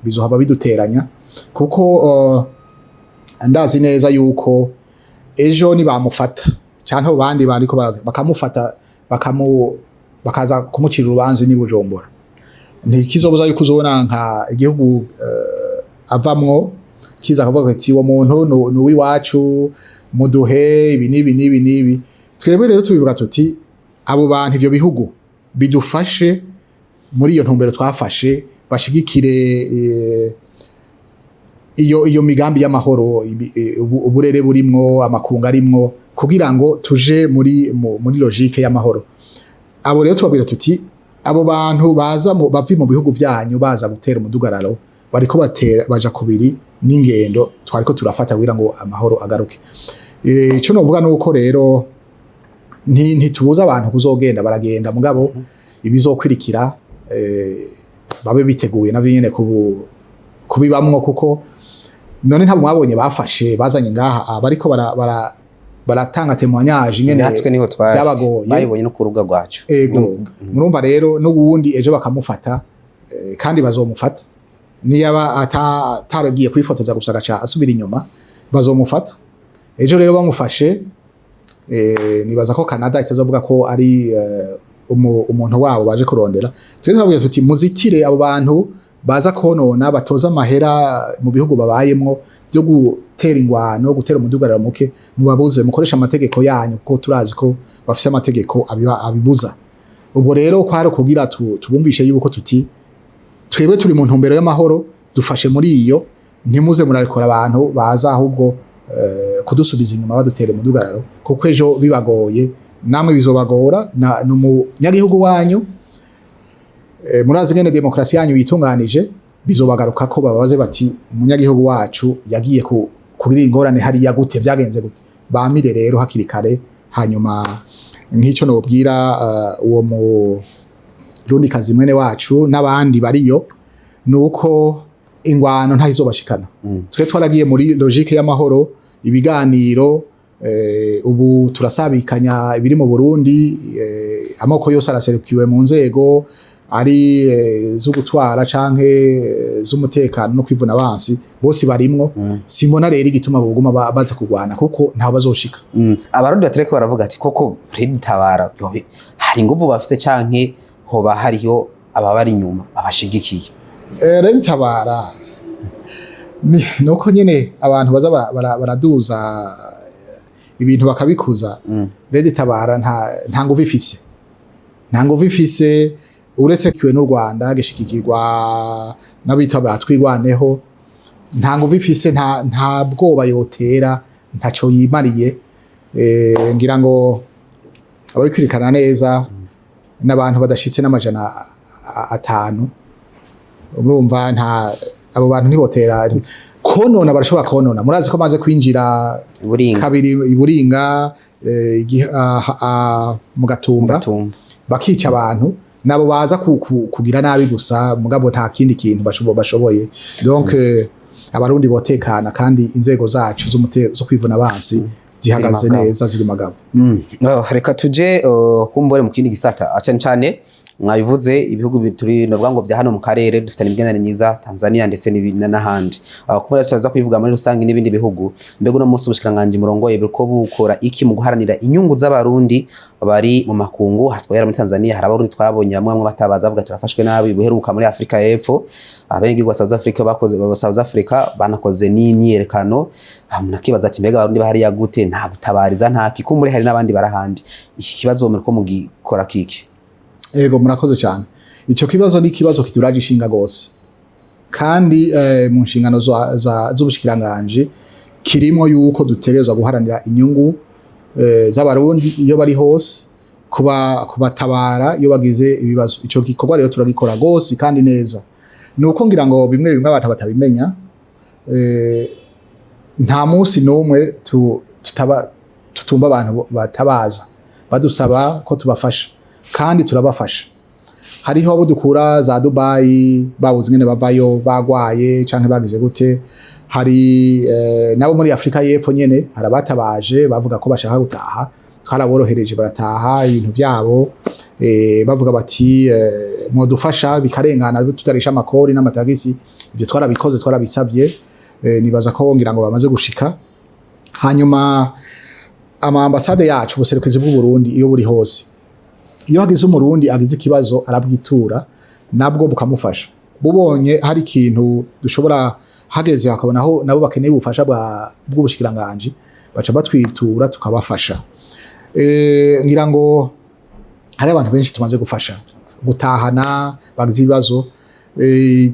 bizohaba biduteranya kuko ndazi neza yuko ejo ni bamufata canke abandi bariko bakamufata bakaza kumucira urubanza ni Bujumbura ntikizobuza yuko uzobona nka igihugu avamwo kiza akavuga ati uwo muntu nuwi wacu muduhe ibi nibi. Twebwe rero tubivuga tuti abo bantu ivyo bihugu bidufashe muri iyo ntumbero twafashe bashigikire iyo migambi y'amahoro uburere burimwo amakungu arimwo kugira ngo tuje muri logique y'amahoro. Abo rero tubabwira tuti abo bantu bavi mu bihugu vyanyu baza gutera umudugararo bariko baja kubiri n'ingendo twariko turafata kugira ngo amahoro agaruke. Ico novuga nuko rero ntitubuza abantu kuzogenda baragenda mugabo ibizokwirikira babe biteguye navyo nyene kubibamwo kuko none ntabwo mwabonye bafashe bazanye ngaha bariko baratanga témoignage nyene natwe niho byabagoye bayibonye no ku rubuga rwacu. Ego murumva rero n'ubundi ejo bakamufata kandi bazomufata niyaba ataragiye kwifotoza gusa gaca asubira inyuma bazomufata ejo rero bamufashe nibaza ko Canada itazovuga ko ari umuntu wabo baje kurondera twe twabwiye tuti muzitire abo bantu baza konona batoza amahera mu bihugu babayemwo byo gutera ingwano gutera umudugararo muke mubabuze mukoresha amategeko yanyu kuko turazi ko bafise amategeko abibuza ubwo rero kwaro kugira tubumvishe yuko tuti twebwe turi mu ntumbero y'amahoro dufashe muri iyo ntimuze murarekora abantu baza ahubwo kudusubiza inyuma badutere umudugararo kuko ejo bibagoye namwe bizobagora n'umunyagihugu wanyu murazi ngene demokrasi yanyu yitunganije bizobagaruka ko babaze bati umunyagihugu wacu yagiye kugira ingorane hari yagute byagenze gute bamire rero hakiri kare hanyuma nk'icyo nobwira uwo mu rundi kazi mwene wacu n'abandi bariyo nuko ingwano ntayizobashikana twe twaragiye muri logique y'amahoro ibiganiro ubu turasabikanya ibiri mu Burundi amoko yose araserukiwe mu nzego ari zo gutwara canke z'umutekano no kwivuna abansi bose barimwo simbona rero igituma buguma baza kugwana kuko nta bazoshika abarundi batereka baravuga ati koko Red Tabara hari nguvu bafite canke hoba hariho ababari inyuma abashigikiye Red Tabara nuko nyene abantu baza baraduza ibintu bakabikuza Red Tabara nta nguvu ifise uretse kiwe n'u Rwanda gishikikirwa n'abita batwigwaneho nta nguvu ifise nta bwoba yotera ntaco yimariye ngira ngo ababikwirikana neza n'abantu badashitse n'amajana 5 urumva nta abo bantu ntibotera konona barashobora konona murazi ko maze kwinjira kabiri iburinga mu gatumba bakica abantu nabo baza kugira nabi gusa mugabo nta kindi kintu bashoboye donc abarundi botekana kandi inzego zacu zo kwivuna abansi zihagaze neza ziri magabo reka tuje kumbore mu kindi gisata cyane mwabivuze ibihugu turi navuga ngo bya hano mu karere dufite imigenderanire myiza Tanzania ndetse n'ahandi kubera turaza kwivuga muri rusange n'ibindi bihugu mbego no munsi Umushikiranganji murongoye biriko bukora iki mu guharanira inyungu z'abarundi bari mu makungu hatwera muri Tanzania hari abarundi twabonye bamwe batabaza bavuga turafashwe nabi buheruka muri Afrika y'Epfo abengirwa South Africa bakoze South Africa banakoze n'imyerekano nakibaza ati mbega abarundi bahari yagute nta gutabariza nta kikumure hari n'abandi barahandi iki kibazo muri ko mugikora kiki Ego murakoze cyane ico kibazo ni kibazo kituraje ishinga gose kandi mu nshingano z'Umushikiranganji kirimo yuko dutegerezwa guharanira inyungu z'abarundi iyo bari hose kubatabara iyo bagize ibibazo ico gikorwa rero turagikora gose kandi neza nuko ngira ngo bimwe abantu batabimenya nta munsi n'umwe tutumba abantu batabaza badusaba ko tubafasha kandi turabafasha hariho abo dukura za Dubai babuze ngene bavayo bagwaye canke bagize gute hari nabo muri Afrika y'Epfo nyene harabatabaje bavuga ko bashaka gutaha twaraborohereje barataha ibintu byabo bavuga bati modufasha bikarengana tutarisha amakori n'amatagisi ibyo twarabikoze twarabisabye nibaza ko ngira ngo bamaze gushika hanyuma ama ambassade yacu buserukizi bw'u Burundi iyo buri hose iyo hagize umurundi agize ikibazo arabwitura nabwo bukamufasha bubonye hari ikintu dushobora hageze hakabonaho nabo bakeneye ubufasha bw'Umushikiranganji baca batwitura tukabafasha ngira ngo hari abantu benshi tumaze gufasha gutahana bagize ibibazo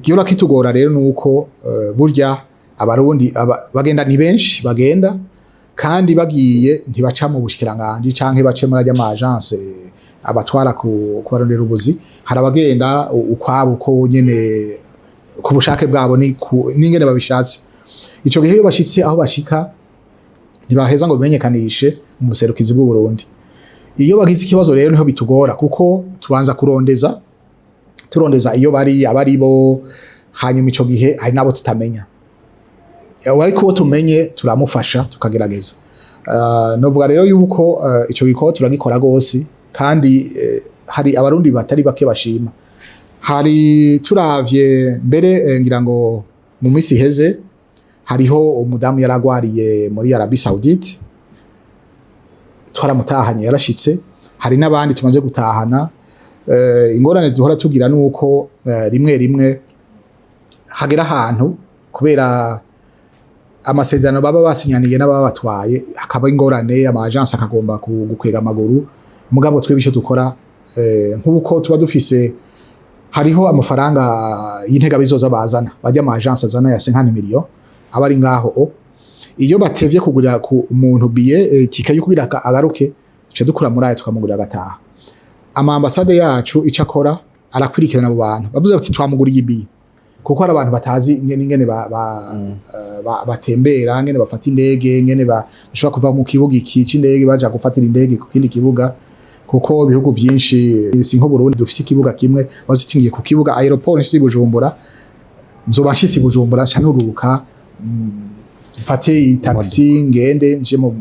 kiyo kitugora rero nuko burya abarundi bagenda ni benshi bagenda kandi bagiye ntibaca mu Bushikiranganji canke bace muri ajya ama agence abatwara kubarondera ubuzi harabagenda ukwabo ko nyene ku bushake bwabo n'ingene babishatse ico gihe iyo bashitse aho bashika ntibaheza ngo bimenyekanishe mu buserukizi bw'u Burundi iyo bagize ikibazo rero niho bitugora kuko tubanza turondeza iyo bari abari bo hanyuma ico gihe hari nabo tutamenya ariko tumenye turamufasha tukagerageza. Novuga rero yuko ico gikorwa turagikora gose kandi hari abarundi batari bake bashima. Hari turavye mbere ngira ngo mu minsi heze hariho umudamu yaragwariye muri Arabie Saoudite twaramutahanye yarashitse, hari n'abandi tumaze gutahana. Ingorane duhora tugira nuko rimwe rimwe hagera ahantu kubera amasezerano baba basinyaniye n'ababa batwaye hakaba ingorane, ama agence akagomba gukwega amaguru. Mugabo twebwe ico dukora nk'uko tuba dufise, hariho amafaranga y'intega bizoza bazana bajya ama agence azana ya 50 million abari ngaho. Iyo batevye kugurira ku umuntu biye tike yo kugira agaruke cyo dukura muri ayo tukamugurira gataha. Ama ambassade yacu icakora arakurikirana abo bantu bavuze bati twamuguriye biye, kuko hari abantu batazi ingene batembera, ngene bafata indege, ngene bashobora kuva mu kibuga iki indege baja gufatira indege ku kindi kibuga, kuko ibihugu byinshi si nko Burundi dufise ikibuga kimwe bazitingiye ku kibuga aeroport nshisi Bujumbura, nzoba nshisi Bujumbura shanuruka mfate taxi ngende nje mu,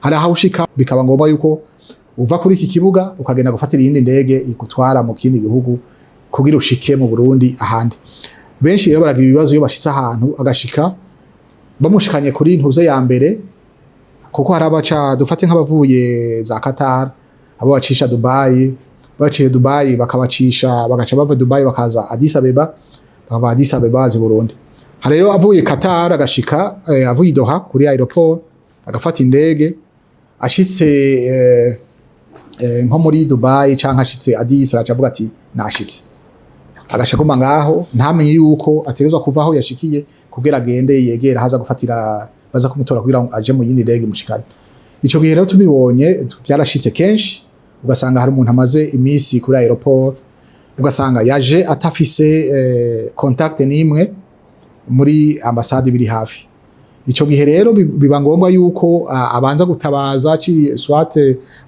hari aho ushika bikaba ngombwa yuko uva kuri iki kibuga ukagenda gufatira iyindi ndege ikutwara mu kindi gihugu kugira ushike mu Burundi ahandi. Benshi rero baragira ibibazo iyo bashitse ahantu agashika bamushikanye kuri ntuze ya mbere, kuko hari abaca dufate nk'abavuye za Qatar, abo bacisha Dubai, baciye Dubai bakabacisha bagaca bava Dubai bakaza Addis Abeba, bakava Addis Abeba zi Burundi. Hari rero avuye Qatar agashika avuye Doha kuri aeroport agafata indege ashitse nko muri Dubai canke ashitse Addis agaca avuga ati nashitse, agasha guma ngaho ntamenye yuko ategezwa kuva aho yashikiye kugira agende yegera haza gufatira baza kumutora kugira aje mu yindi ndege mushikane. Ico gihe rero tubibonye byarashitse kenshi, ugasanga hari umuntu amaze imisi kuri aeroport, ugasanga yaje atafise contact n'imwe muri ambassade biri hafi. Ico gihe rero biba ngombwa yuko abanza gutabaza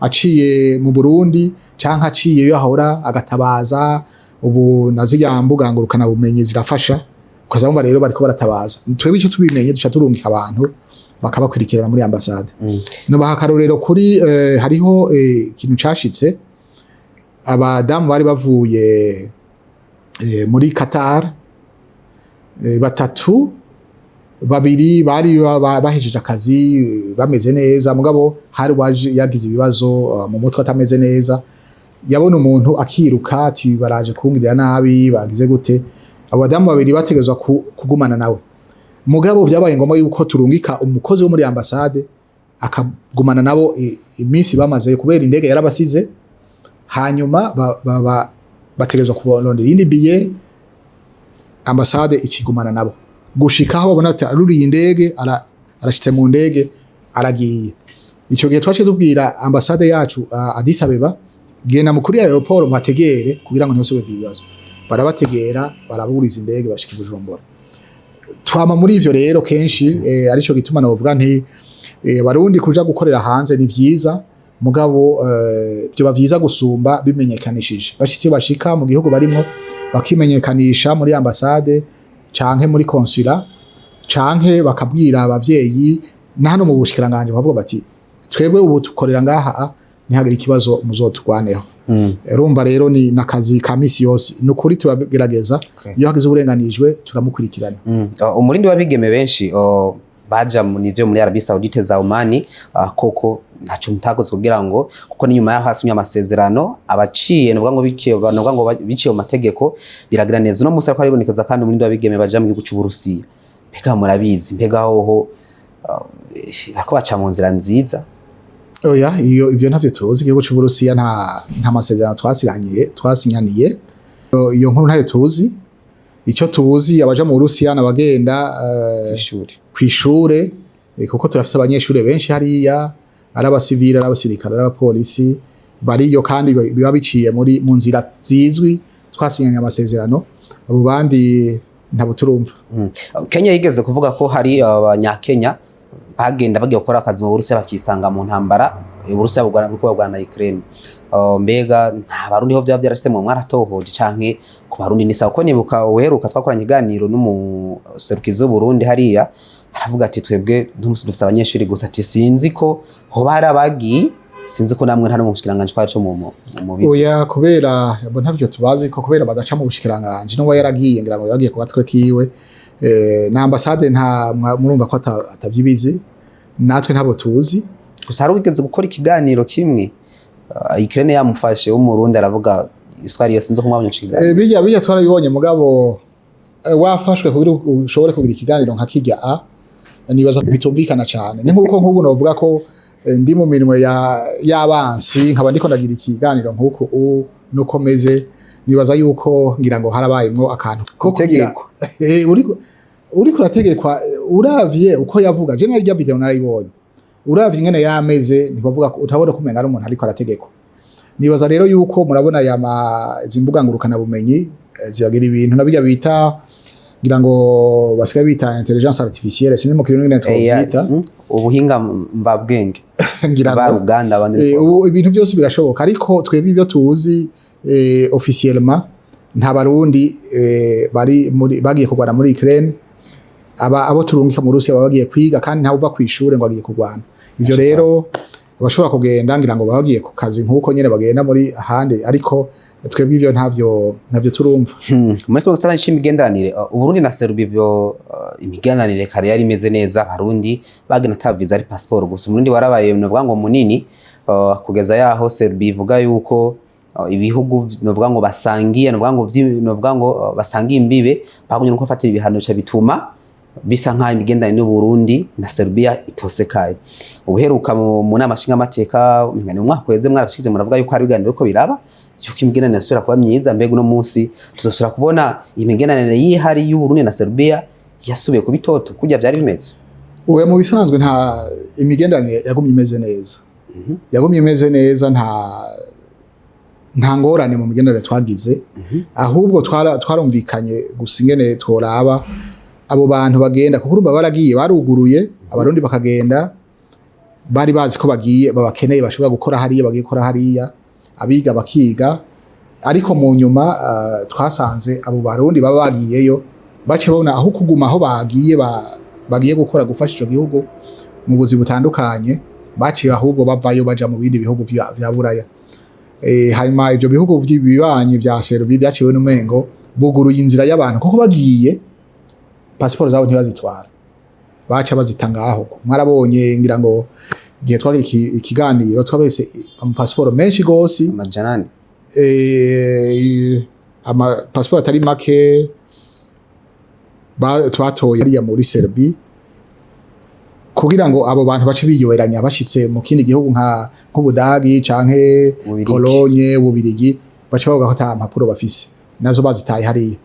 aciye mu Burundi canke aciye yo ahora agatabaza. Ubu nazijya mbuga ngurukana bumenyi zirafasha, ukazabumva rero bariko baratabaza. Twebwe ico tubimenye duca turungika abantu bakabakurikirana muri ambassade. No bahakarorero kuri hariho ikintu cashitse, abadamu bari bavuye muri Qatar batatu, babiri bari bahejeje akazi bameze neza, mugabo hari waje yagize ibibazo mu mutwe atameze neza, yabona umuntu akiruka ati baraje kungirira nabi bagize gute. Abadamu babiri bategezwa kugumana nawe, mugabo vyabaye ngomba yuko turungika umukozi wo muri ambassade akagumana nabo iminsi bamaze kubera indege yarabasize, hanyuma bategezwa kubonondera indi biye ambassade ikigumana nabo gushika aho babona ati aruriye indege arashitse mu ndege aragiye. Ico gihe twaje tubwira ambassade yacu Addis Abeba genda mukuri aeroport mwategere kugira ngo ntibasubire ibibazo, barabategera baraburiza indege bashika Bujumbura. Twama muri ivyo rero kenshi arico gituma navuga nti barundi kuja gukorera hanze ni vyiza, mugabo byo bavyiza gusumba bimenyekanishije bashitse bashika mu gihugu barimo bakimenyekanisha muri ambassade canke muri consulat canke bakabwira abavyeyi na hano mu Umushikiranganji bavuga bati twebwe ubu tukorera ngaha ntihagire ikibazo muzotugwaneho. Urumva rero ni nakazi ka misi yose nukuri tubagerageza. Iyo hagize uburenganijwe turamukurikirana. Umurindi wabigeme benshi baja nivyo muri Arabie Saoudite za Omani, koko ntaco mutakoze kugira ngo kuko ni nyuma yaho hasunya amasezerano abaciye nubwo ngo biciye mu mategeko biragira neza. No musa ko aribonekeza kandi umurindi wabigeme baja mu gihugu cy'Uburusiya, mbega murabizi mbega hoho bako baca mu nzira nziza. Oya ivyo ntavyo tuzi, igihugu cy'Uburusiya nta masezerano twasinyaniye, iyo nkuru ntayo tuzi. Ico tuzi abaja mu Burusiya nabagenda kw'ishure, kuko turafise abanyeshure benshi hariya, ari abasivile ari abasirikare ari abapolisi bariyo, kandi biba biciye mu nzira zizwi twasinyanye amasezerano. Abo bandi ntabo turumva. Kenya yigeze kuvuga ko hari abanyakenya bagenda bagiye gukora akazi mu Burusiya bakisanga mu ntambara Uburusiya bugwana Ukraine. Mbega nta barundi ho byaba byarashise mu mwaratohoje canke ku barundi ni sawa ko nibuka uheruka twakoranye ikiganiro n'umuserukizo Burundi hariya aravuga ati twebwe ntumusi dufite abanyeshuri gusa ati sinzi ko ho barabagiye sinzi ko namwe nta no Umushikiranganji kwacu mu bizi. Oya kubera bo ntabyo tubazi ko kubera badaca mu Umushikiranganji no yaragiye ngira ngo yagiye kubatwe kiwe na ambassade nta murumva ko atavyibizi natwe ntabo tuzi gusa hari wigeze gukora ikiganiro kimwe Ukraine yamufashe wo mu Burundi aravuga iswari yose sinzi ko mwabonye ikiganiro bijya twarabibonye mugabo wafashwe kugira ushobore kugira ikiganiro nka kijya nibaza bitumvikana cyane ni nkuko nk'ubu novuga ko ndi mu mirimo y'abansi nkaba ndiko ndagira ikiganiro nkuko nukomeze nibaza yuko ngira ngo harabayemwo akantu ko tegeko uri kurategekwa uravye uko yavuga je nari video narayibonye uravye ngene yameze ntibavuga utabona kumenya ari umuntu ariko arategekwa nibaza rero yuko murabona zimbuga ngurukana bumenyi ziragira ibintu nabijya bita ngira ngo basigaye bita intelligence artificielle sinzi mu kirino ngene twita ubuhinga mvabwenge ngira ba Uganda abandi ibintu byose birashoboka ariko twebwe ibyo tuzi officiellement nta barundi bari muri bagiye kugwana muri Ukraine abo turungika mu Russia bagiye kwiga kandi nta uva kwishure ngo agiye kugwana ivyo rero bashobora kugenda ngira ngo bagiye ku kazi nkuko nyene bagenda muri ahandi ariko twebwe ivyo ntavyo turumva muri konstance y'imigenderanire Uburundi na Serbia byo imigenderanire kare yari imeze neza abarundi bagena ta visa ari passport gusa Uburundi warabaye novuga ngo munini kugeza yaho Serbia ivuga yuko ibihugu novuga ngo basangiye novuga ngo basangiye imbibe bagunye no kufatira ibihano cyo bituma bisa nka imigenderanire n'u Burundi na Serbia itosekaye ubuheruka mu nama nshinga amateka ngane mu mwaka weze mwarashikije muravuga yuko ari biganiro ko biraba yuko imigenderanire asura kuba myiza mbega no munsi tuzosura kubona imigenderanire yihari y'u Burundi na Serbia yasubiye ku bitoto kujya byari bimeze uwe mu bisanzwe nta imigenderanire yagumye imeze neza yagumye imeze neza nta ngorane mu migenderanire twagize ahubwo twarumvikanye gusa ingene tworaba abo bantu bagenda kuko urumva baragiye baruguruye abarundi bakagenda bari bazi ko bagiye babakeneye bashobora gukora hariya bagiye gukora hariya abiga bakiga ariko mu nyuma twasanze abo barundi baba bagiyeyo bace babona aho kuguma aho bagiye gukora gufasha ico gihugu mu buzi butandukanye baciye ahubwo bavayo baja mu bindi bihugu vya Buraya hanyuma ivyo bihugu by'ibibanye vya Serbia byaciwe n'umengo buguruye inzira y'abantu kuko bagiye passport zabo ntibazitwara baca bazitangaho mwarabonye ngira ngo gihe twagira ikiganiro twabese passport menshi gose amajanani ama passport atari make twatoye ariya muri Serbia kugira ngo abo bantu bace biyoberanya bashitse mu kindi gihugu nk'Ubudagi canke Pologne Ububirigi bace bavuga ko ata mpapuro bafise nazo bazitaye hariya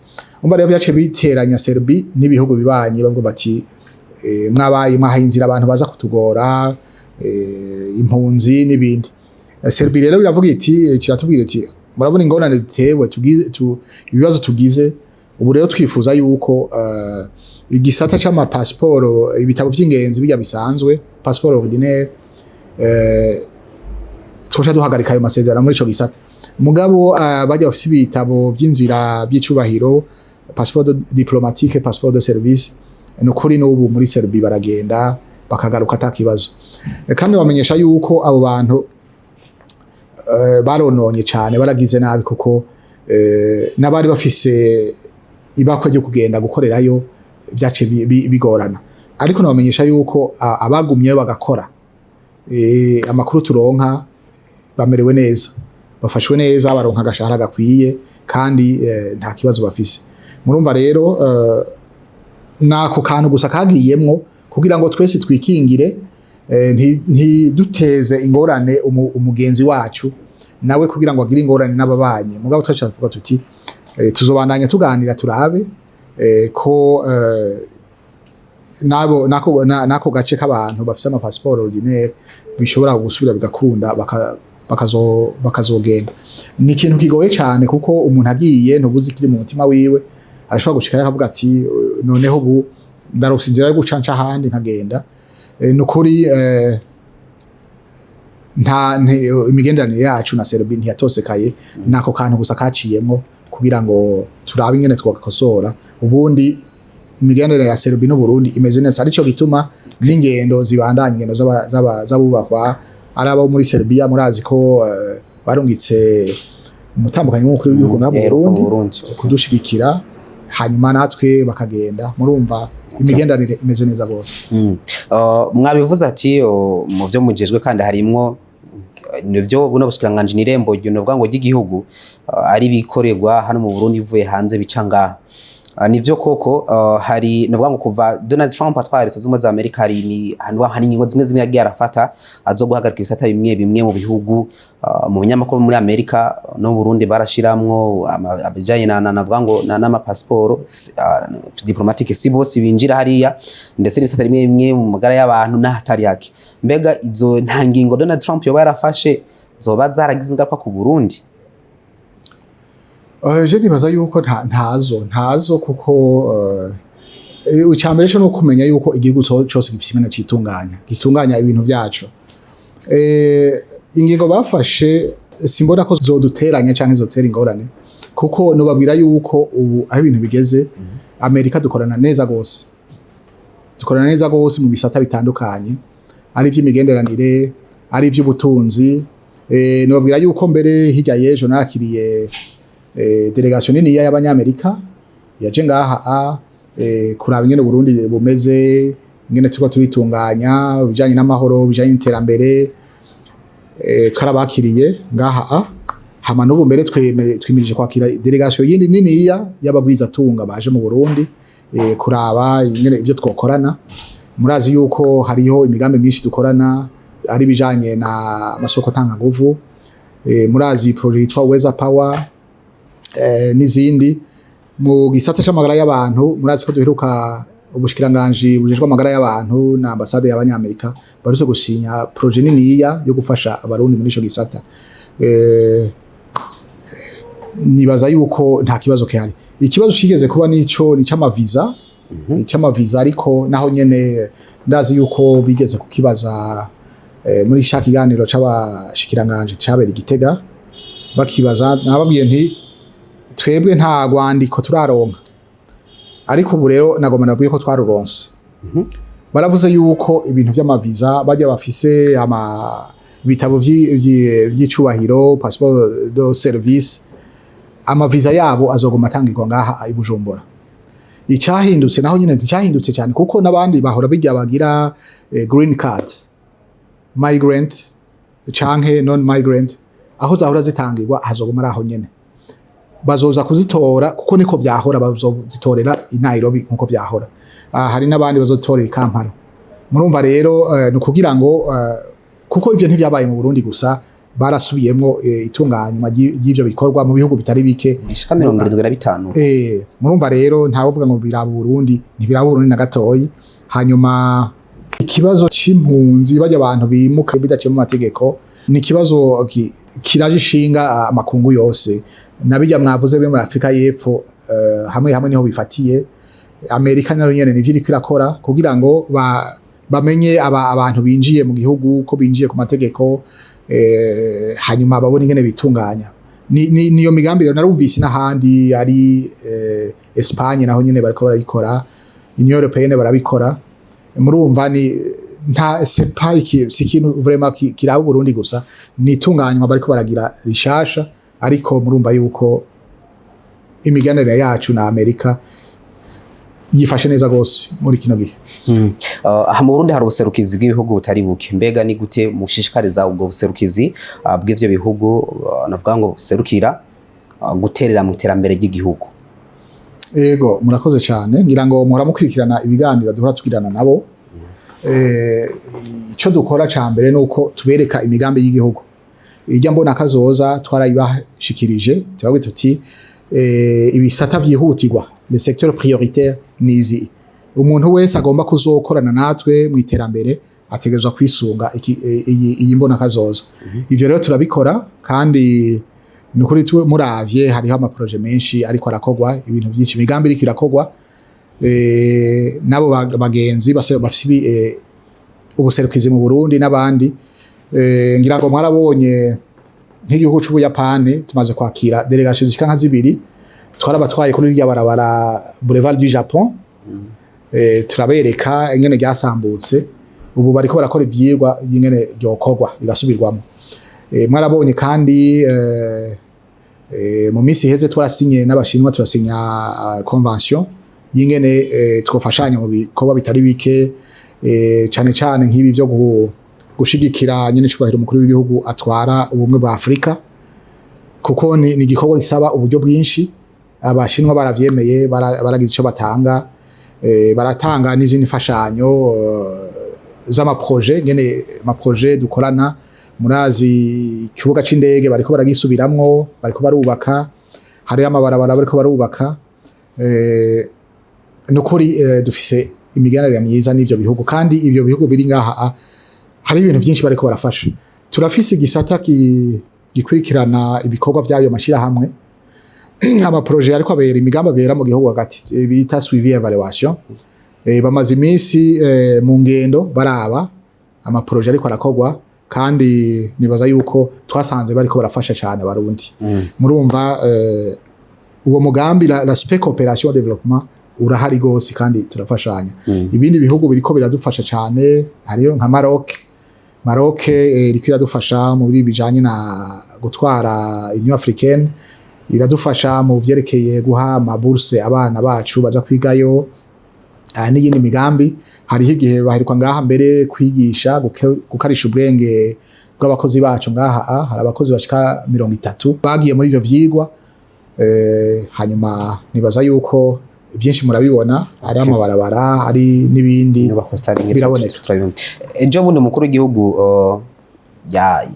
umva rero byace biteranya Serbia n'ibihugu bibanye bavuga bati mwabaye mwahinzira abantu baza kutugora impunzi n'ibindi Serbia rero biravuga iti kiratubwira iti murabona ingorane zitewe ibibazo tugize ubu rero twifuza yuko igisata c'ama passport ibitabo by'ingenzi bijya bisanzwe passport ordinaire twosha duhagarika ayo masezerano muri ico gisata mugabo bajya bafise ibitabo by'inzira by'icubahiro passeport diplomatique passeport de service nukuri n'ubu muri Serbia baragenda bakagaruka atakibazo kandi bamenyesha yuko abo bantu barononye cyane baragize nabi kuko nabari bafise ibakwe ryo kugenda gukorerayo byace bigorana ariko nabamenyesha yuko abagumye bagakora amakuru turonka bamerewe neza bafashwe neza baronka agashahara gakwiye kandi nta kibazo bafise murumva rero nako kantu gusa kagiyemwo kugira ngo twese twikingire ntiduteze ingorane umugenzi wacu nawe kugira ngo agire ingorane n'ababanye mugabo twacavuga tuti tuzobandanya tuganira turabe ko nako gace k'abantu bafise ama passport ordinaire bishobora gusubira bigakunda bakazogenda ni ikintu kigoye cyane kuko umuntu agiye ntubuzi kiri mu mutima wiwe arashobora gushika akavuga ati noneho ubu ndarose inzira yo gucanca ahandi nkagenda nukuri nta imigenderanire yacu na Serbia ntiyatosekaye nako kantu gusa kaciyemwo kugira ngo turabe ingene twakosora ubundi imigenderanire ya Serbia no Burundi imeze neza arico gituma n'ingendo zibandanye ingendo z'abubakwa araba muri Serbia murazi ko barungitse umutambukanyi w'umukuru w'igihugu na Burundi kudushigikira hanyuma natwe bakagenda murumva imigenderanire imeze neza gose. Mwabivuze ati mu byo mujejwe kandi harimwo nibyo buno Umushikiranganji n'irembo ry'uvuga ngo ry'igihugu ari bikorerwa hano mu Burundi bivuye hanze bicanga nivyo koko hari navuga ngo kuva Donald Trump atwaritse zumwe za Amerika hari ingingo zimwe yagiye arafata azo guhagarika ibisata bimwe mu bihugu mu binyamakuru muri Amerika no Burundi barashiramwo abijanye navuga ngo n'ama passport diplomatique si bose binjira hariya ndetse n'ibisata bimwe mu magara y'abantu n'ahatari yake mbega izo nta ngingo Donald Trump yoba yarafashe zoba zaragize ingaruka ku Burundi. Je nibaza yuko ntazo kuko ucyambere cyo no kumenya yuko igihugu cyose gifite ingana gitunganya ibintu byacu. Ingingo bafashe simbona ko zoduteranya canke zotera ingorane kuko no babwira yuko ubu aho ibintu bigeze Amerika dukorana neza gose mu bisata bitandukanye ari vy'imigenderanire ari vy'ubutunzi no babwira yuko mbere hirya yejo nakiriye delegation nini y'abanyamerika yaje ngaha kuraba ingene Burundi bumeze ingene turiko turitunganya bijanye n'amahoro bijanye n'iterambere twarabakiriye ngaha hama n'ubu mbere twimirije kwakira delegation yindi nini y'ababwiza tunga baje mu Burundi kuraba ingene ivyo twokorana murazi yuko hariho imigambi myinshi dukorana ari bijanye na masoko tanga nguvu murazi project yitwa Weather Power n'izindi mu gisata c'amagara y'abantu murazi ko duheruka Umushikiranganji bujejwe amagara y'abantu na ambasade y'abanyamerika baruse gusinya projet nini yo gufasha abarundi muri ico gisata. Nibaza yuko nta kibazo kihari. Ikibazo kigeze kuba nico ni c'amaviza ariko naho nyene ndazi yuko bigeze kukibaza muri Ikiganiro c'abashikiranganji cabera Igitega bakibaza nababwiye nti twebwe nta gwandiko turaronka ariko ubu rero nagomba nabwiye ko twaruronse. Baravuze yuko ibintu by'amaviza bajya bafise bitabo by'icubahiro passeport de service amaviza yabo azogoma atangirwa ngaha i Bujumbura. Icahindutse naho nyine nticyahindutse cyane kuko nabandi bahora bijya bagira green card migrant canke non migrant aho zahora zitangirwa hazogoma raho nyene bazoza kuzitora kuko niko vyahora bazozitorera i Nairobi nkuko vyahora. Hari nabandi bazotorera i Kampala. Murumva rero no kugira ngo kuko ivyo ntivyabaye mu Burundi gusa barasubiyemwo itunganywa y'ivyo bikorwa mu bihugu bitari bike ishika 75. Murumva rero ntawe uvuga ngo biraba Burundi ntibiraba Burundi na gatoyi. Hanyuma ikibazo c'impunzi bajya abantu bimuka bidaciye mu mategeko ni kibazo kiraje ishinga amakungu yose nabijya mwavuze be muri Afrika y'Epfo hamwe niho bifatiye. Amerika nayo nyene nivyo iri kwirakora kugira ngo bamenye abantu binjiye mu gihugu ko binjiye ku mategeko hanyuma babone ingene bitunganya. Niyo migambi rero narumvise n'ahandi ari Espagne naho nyene bariko barabikora Union Européenne barabikora. Murumva ni nta sikintu vraiment kiraba Burundi gusa nitunganywa bariko baragira rishasha ariko murumva yuko imigenderanire yacu na Amerika yifashe neza gose muri kino gihe. Aha mu Burundi hari ubuserukizi bw'ibihugu butari buke mbega ni gute mushishikariza ubwo buserukizi bw'ivyo bihugu navuga ngo buserukira guterera mu iterambere ry'igihugu? Ego murakoze cyane ngira ngo muhora mukurikirana ibiganiro duhora tugirana nabo. Ico dukora cyambere nuko tubereka imigambi y'igihugu ijya mbona kazoza twarayibashikirije tubabwe tuti ibisata vyihutirwa les secteurs prioritaires nizi umuntu wese agomba kuzokorana natwe mu iterambere ategerezwa kwisunga iyi mbona kazoza. Ivyo rero turabikora kandi nukuri muravye hariho ama projet menshi ariko arakogwa ibintu byinshi imigambi iriko irakogwa nabo bagenzi bafise ubuserukizi mu Burundi n'abandi. Ngira ngo mwarabonye nk'igihugu c'Ubuyapani tumaze kwakira delegation zishika nka zibiri twarabatwaye kuri rya barabara Boulevard du Japon turabereka ingene ryasambutse ubu bariko barakora ivyigwa ingene ryokorwa bigasubirwamo. Mwarabonye kandi mu misi heze twarasinye n'abashinwa turasinya convention y'ingene twofashanya mu bikorwa bitari bike cane cane nk'ibi vyo gushigikira nyene cubahiro umukuru w'igihugu atwara ubumwe bwa Afrika, kuko ni igikorwa gisaba uburyo bwinshi. Abashinwa baravyemeye, baragize ico batanga, baratanga n'izindi mfashanyo z'amaproje, nyene amaproje dukorana. Murazi ikibuga c'indege bariko baragisubiramwo, bariko barubaka, hari amabarabara bariko barubaka. Nukuri dufise imigenderanire myiza n'ivyo bihugu, kandi ivyo bihugu biri ngaha hari ibintu byinshi bariko barafasha. Turafise igisata gikurikirana ibikorwa by'ayo mashirahamwe, amaproje ariko abera, imigambi abera mu gihugu hagati bita suivi evaluation. Bamaze iminsi mu ngendo baraba amaproje ariko arakorwa, kandi nibaza yuko twasanze bariko barafasha cyane abarundi. Murumva uwo mugambi l'aspect coopération développement urahari gose kandi turafashanya. Ibindi bihugu biriko biradufasha cyane, hariyo nka Maroc iriko iradufasha mu bijanye na gutwara Union Africaine, iradufasha mu byerekeye guha amaburse abana bacu baza kwigayo. N'iyindi migambi, hariho igihe baheruka ngaha mbere kwigisha gukarisha ubwenge bw'abakozi bacu ngaha. Hari abakozi bashika 30 bagiye muri ivyo vyigwa. Hanyuma nibaza yuko byinshi murabibona, hari amabarabara, hari n'ibindi biraboneka. Ejo bundi umukuru w'igihugu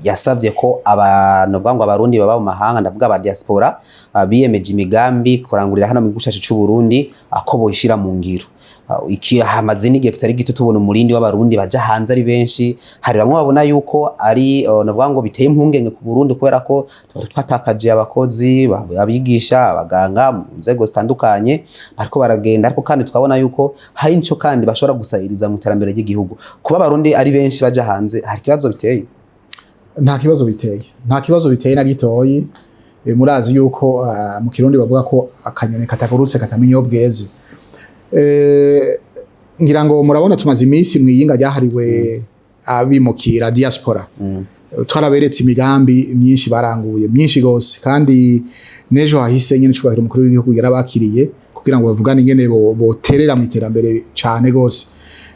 yasavye ko abantu bavuga ngo abarundi baba mu mahanga, ndavuga aba diaspora, biyemeje imigambi kurangurira hano mu gihugu cyacu c'u Burundi ako boyishira mu ngiro. Iki hamaze n'igihe kitari gito tubona umurindi w'abarundi baja hanze ari benshi. Hari bamwe babona yuko ari navuga ngo biteye impungenge ku Burundi, kubera ko twatakaje abakozi, abigisha, abaganga mu nzego zitandukanye bariko baragenda, ariko kandi twabona yuko hari nico kandi bashobora gusahiriza mu iterambere ry'igihugu. Kuba abarundi ari benshi baja hanze, hari kibazo biteye? Nta kibazo biteye na gitoyi. Murazi yuko mu Kirundi bavuga ko akanyoni katagurutse katamenya iyo bweze. Ngira ngo murabona tumaze iminsi mwiyinga ryahariwe abimukira diaspora. Twaraberetse imigambi myinshi baranguye, myinshi gose, kandi nejo hahise nyene cubahiro umukuru w'igihugu yarabakiriye kugira ngo bavugane ingene boterera mu iterambere cane gose.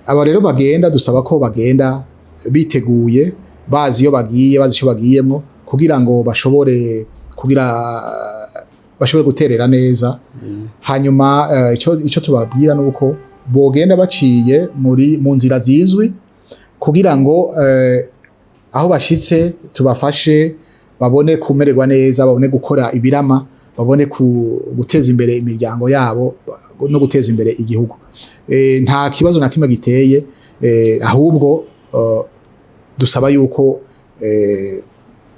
Aba rero bagenda, dusaba ko bagenda biteguye, bazi iyo bagiye, bazi ico bagiyemwo, kugira ngo bashobore guterera neza. Hanyuma ico tubabwira nuko bogenda baciye mu nzira zizwi, kugira ngo aho bashitse tubafashe, babone kumererwa neza, babone gukora ibirama, babone guteza imbere imiryango yabo no guteza imbere igihugu. Nta kibazo na kimwe giteye, ahubwo dusaba yuko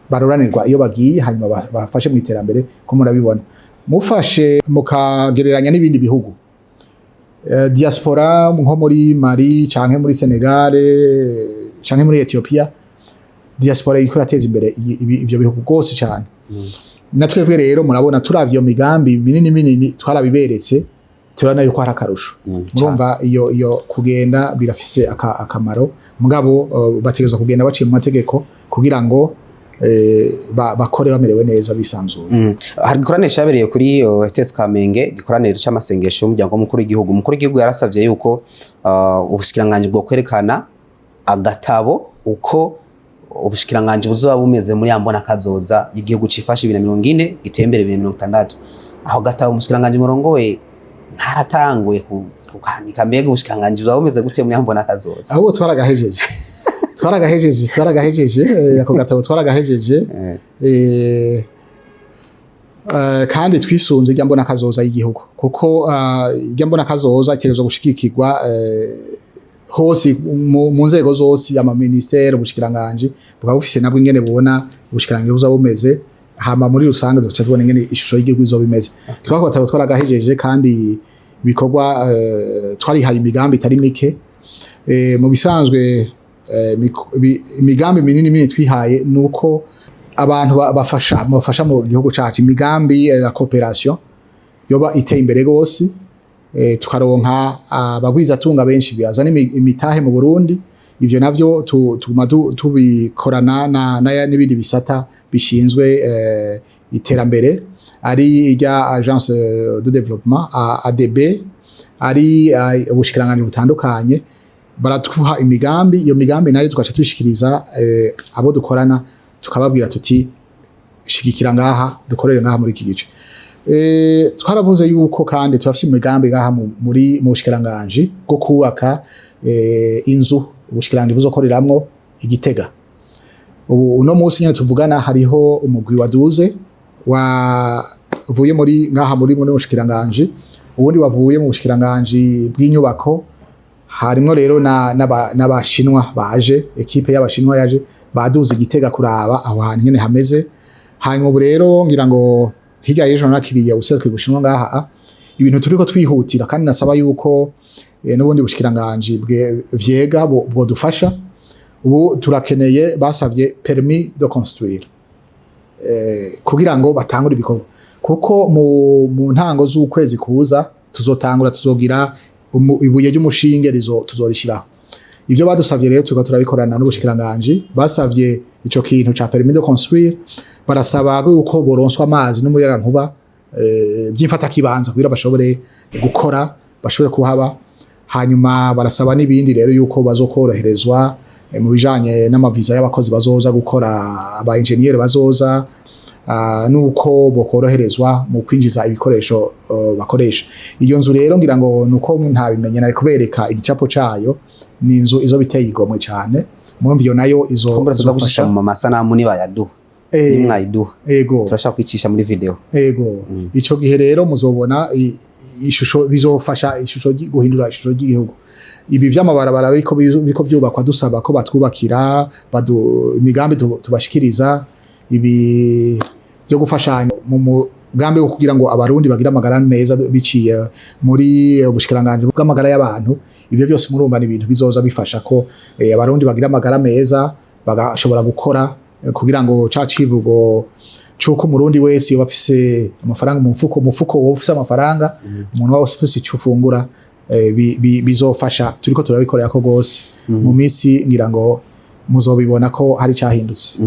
baroranirwa iyo bagiye, hanyuma bafashe mu iterambere. Ko murabibona mufashe mukagereranya n'ibindi bihugu, diaspora nko muri Mali canke muri Senegal canke muri Ethiopia, diaspora iriko irateza imbere ivyo bihugu gose cyane. Natwebwe rero murabona turavye iyo migambi minini twarabiberetse, turabona yuko hari akarusho. Murumva iyo kugenda birafise akamaro, mugabo bategerezwa kugenda baciye mu mategeko kugira ngo bakore bamerewe neza bisanzuye. Hari gikorane cyabereye kuri FTS Kamenge, gikorane c'amasengesho y'umuryango mukuru w'igihugu. Umukuru w'igihugu yarasavye yuko Umushikiranganji bwo kwerekana agatabo uko Umushikiranganji buzoba bumeze muri ambona kazoza igihugu cifashe 2040 gitembere 2060. Aho gatabo Umushikiranganji murongoye haratanguye kukanika, mbega Umushikiranganji buzoba bumeze gute muri ambona kazoza? Ahubwo twaragahejeje ako gatabo twaragahejeje. Kandi twisunze irya mbona kazoza y'igihugu, kuko irya mbona kazoza itegerezwa gushikikirwa hose mu nzego zose, ama ministere, Ubushikiranganje bwa bufise nabwo ingene bubona Ubushikiranganje buza bumeze, hama muri rusange duca tubona ingene ishusho y'igihugu izo bimeze. Twakotabo twaragahejeje, kandi ibikorwa twarihaye imigambi itari mike. Mu bisanzwe imigambi minini twihaye nuko abantu bafasha mu gihugu cyacu, imigambi ya coopération yoba iteye imbere gose, tukaronka abagwizatunga benshi bazana imitahe mu Burundi. Ivyo navyo tuguma tubikorana n'ibindi bisata bishinzwe iterambere, ari irya agence de développement ADB, ari ubushikiranganje butandukanye, baratuha imigambi. Iyo migambi nayo tugaca tushikiriza abo dukorana, tukababwira tuti shigikira ngaha, dukorere ngaha muri iki gice. Twaravuze yuko kandi turafite imigambi ngaha muri mu bushikiranganje bwo kubaka inzu ubushikiranganje buzokoreramwo Igitega. Uno munsi nyene tuvugana hariho umugwi waduze wavuye muri ngaha muri bushikiranganje, ubundi wavuye mu bushikiranganje bw'inyubako. Harimwo rero n'abashinwa baje, ekipe y'abashinwa yaje baduze Igitega kuraba aho hantu nyene hameze. Hanyuma ubu rero ngira ngo hirya y'ejo nakiriye userukiye Bushinwa ngaha, ibintu turiko twihutira kandi nasaba yuko n'ubundi bushikiranganje vyega bwo dufasha. Ubu turakeneye, basavye permis de construire kugira ngo batangure ibikorwa, kuko mu ntango z'ukwezi kuza tuzotangura, tuzogira ibuye ry'umushinge tuzorishiraho. Ivyo badusavye rero turiko turabikorana n'ubushikiranganje, basavye ico kintu ca permis de construire, barasaba yuko boronswa amazi n'umuyaga nkuba by'imfata kibanza kugira bashobore gukora, bashobore kuhaba. Hanyuma barasaba n'ibindi rero yuko bazokoroherezwa mu bijanye n'amaviza y'abakozi bazoza gukora, aba engineer bazoza, nuko bokoroherezwa mu kwinjiza ibikoresho bakoresha. Iyo nzu rero ngira ngo nuko ntabimenye nari kubereka igicapo cayo, ni inzu izo biteye igomwe cyane. Mumva iyo nayo tuzagushisha mu masanamu niba yaduha nimwayiduha, ego turashaka kwicisha muri video, ego ico gihe rero muzobona ishusho, bizofasha ishusho guhindura ishusho ry'igihugu. Ibi vy'amabarabara biko byubakwa, dusaba ko batwubakira imigambi tubashikiriza, ibi byo gufashanya mu mugambi wo kugira ngo abarundi bagira amagara meza biciye muri ubushikiranganje bw'amagara y'abantu. Ivyo byose murumva ni ibintu bizoza bifasha ko abarundi bagira amagara meza, bagashobora gukora, kugira ngo ca civugo cuko umurundi wese yoba afise amafaranga mu mufuko wo ufise amafaranga, umuntu wose ufise icyo ufungura, bizofasha. Turiko turabikorera ko gose mu minsi ngira ngo muzobibona ko hari cyahindutse.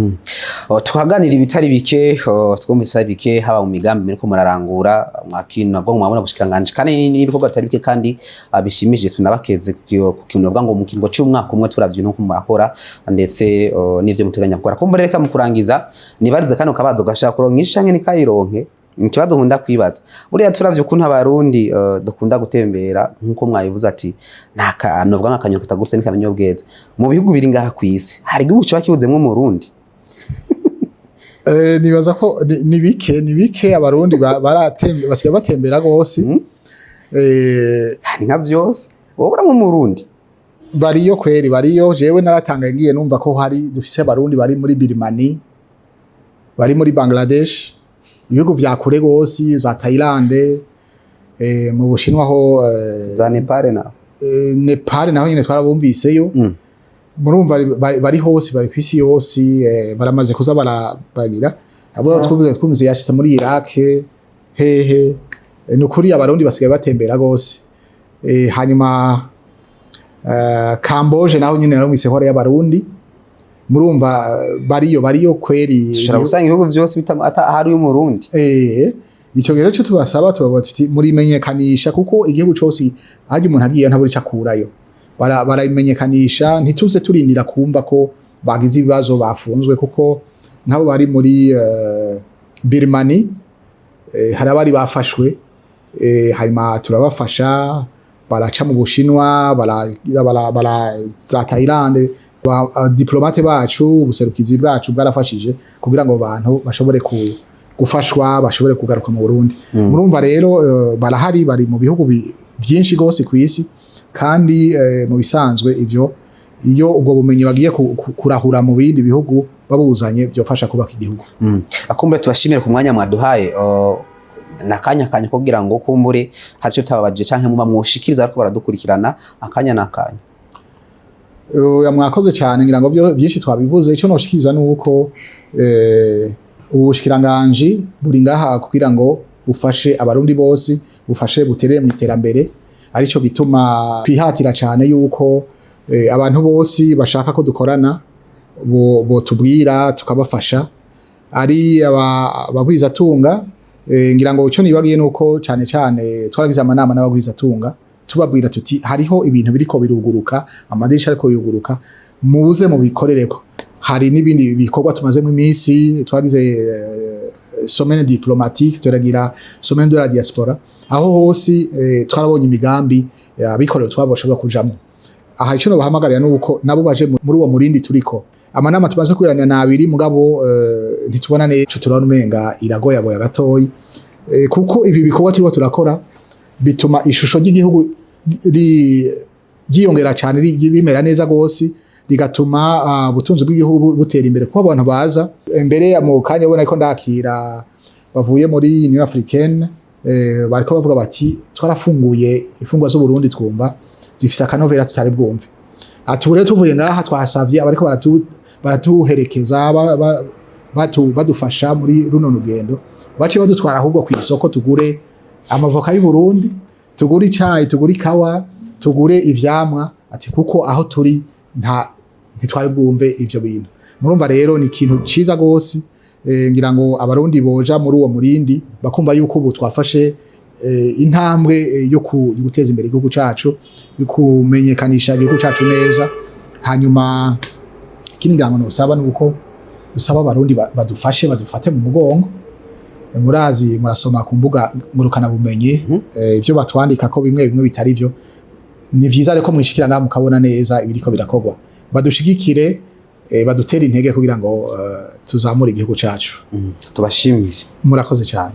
Tuhaganira ibitari bike, twumvise ibitari bike haba mu migambi miriko murarangura mwakino nabwo mwabona bushikiranganje, kandi n'ibikorwa bitari bike kandi bishimije. Tunabakeze ku kintu bavuga ngo mu kingo cy'umwaka umwe turavye ibintu murakora, ndetse n'ivyo muteganya gukora. Ko mureka mu kurangiza nibarize kano kabazo gashaka kuronka ni kayironke. Ikibazo nkunda kwibaza, buriya turavye ukuntu abarundi dukunda gutembera, nkuko mwayivuze ati naka novuga nk'akanyo katagurutse n'ikamenyobweze. Mu bihugu biri ngaha kwisi hari igihugu cyo bakibuzemwe mu Burundi? Nibaza ko ni bike abarundi basigaye batembera gose. Ni nka byose wobura mu Burundi bariyo kweri, bariyo. Jewe naratangaye ngiye numva ko hari dufise abarundi bari muri Birmanie, bari muri Bangladesh, ibihugu vya kure gose, za Thailand, mu Bushinwa ho, za Nepal naho nyine twarabumviseyo. Murumva bari hose, bari kwisi yose, baramaze kuza baragira. Abo twumvise yashitse muri Iraq, hehe, nukuri abarundi basigaye batembera gose. Hanyuma Camboge naho nyine narumvise hore y'abarundi. Murumva bariyo kweri, ushobora gusanga ibihugu byose hari umurundi. Ico rero cyo tubasaba, tubabona tuti muri menyekanisha, kuko igihugu cyose haje umuntu agiye ntaburi cyakurayo, barayimenyekanisha. Ntituze turindira kumva ko bagize ibibazo bafunzwe, kuko nk'abo bari muri Birmanie hari abari bafashwe, hanyuma turabafasha, baraca mu Bushinwa, bara za Thailand. Diplomate bacu, ubuserukizi bwacu bwarafashije kugira ngo abantu bashobore gufashwa, bashobore kugaruka mu Burundi. Murumva rero barahari, bari mu bihugu byinshi gose kwisi, kandi mu bisanzwe ivyo iyo ubwo bumenyi bagiye kurahura mu bindi bihugu babuzanye byofasha kubaka igihugu. Akumbe tubashimire ku mwanya mwaduhaye, nakanya kugira ngo kumbure hari cyo tababaje canke muba mwoshikiriza ariko baradukurikirana akanya nakanya. Mwakoze cyane, ngira ngo byinshi twabivuze. Icyo noshikiriza nuko ubushikiranganje buri ngaha kugira ngo bufashe abarundi bose, bufashe buterere mu iterambere. Arico bituma twihatira cyane yuko abantu bose bashaka ko dukorana bo tubwira tukabafasha. Ari abagwizatunga ngira ngo ico nibagiye nuko cyane cyane twaragize amanama n'abagwizatunga tubabwira tuti hariho ibintu biriko biruguruka, amadirisha ariko yuguruka, muze mu bikorereko. Hari n'ibindi bikorwa tumazemo iminsi, twagize semaine diplomatique, turagira semaine de la diaspora, aho hose twarabonye imigambi abikorera twabashobora kujamo. Aha ico no bahamagarira nuko nabo baje muri uwo murindi turiko. Amanama tumaze kwirana na abiri mugabo ntitubona neco turabona umenga iragoyagoya gatoyi, kuko ibi bikorwa turiko turakora bituma ishusho ry'igihugu ryiyongera cyane, rimera neza gose, rigatuma ubutunzi bw'igihugu butera imbere, kuko abantu baza mbere mu kanya bona ariko ndakira bavuye muri Union Africaine, bariko bavuga bati twarafunguye ifungwa z'u Burundi twumva zifise akanovera tutari bwumve. Ati bure tuvuye ngaha twasavye abariko baratuherekeza badufasha muri runo rugendo, bace badutwara ahubwo ku isoko tugure amavoka y'u Burundi, tugure icayi, tugure ikawa, tugure ivyamwa, ati kuko aho turi ntitwari bwumve ivyo bintu. Murumva rero ni ikintu ciza gose, ngira ngo abarundi boja muri uwo murindi bakumva yuko ubu twafashe intambwe yo guteza imbere igihugu cacu, yo kumenyekanisha igihugu cacu neza. Hanyuma kindi ngira ngo nosaba nuko dusaba abarundi badufashe, badufate mu mugongo. Murazi murasoma ku mbuga ngurukana bumenyi ivyo batwandika ko bimwe bitari vyo. Ni vyiza reko mwishikirana mukabona neza ibiriko birakorwa, badushigikire, badutera intege kugira ngo tuzamure igihugu cacu. Tubashimire, murakoze cyane.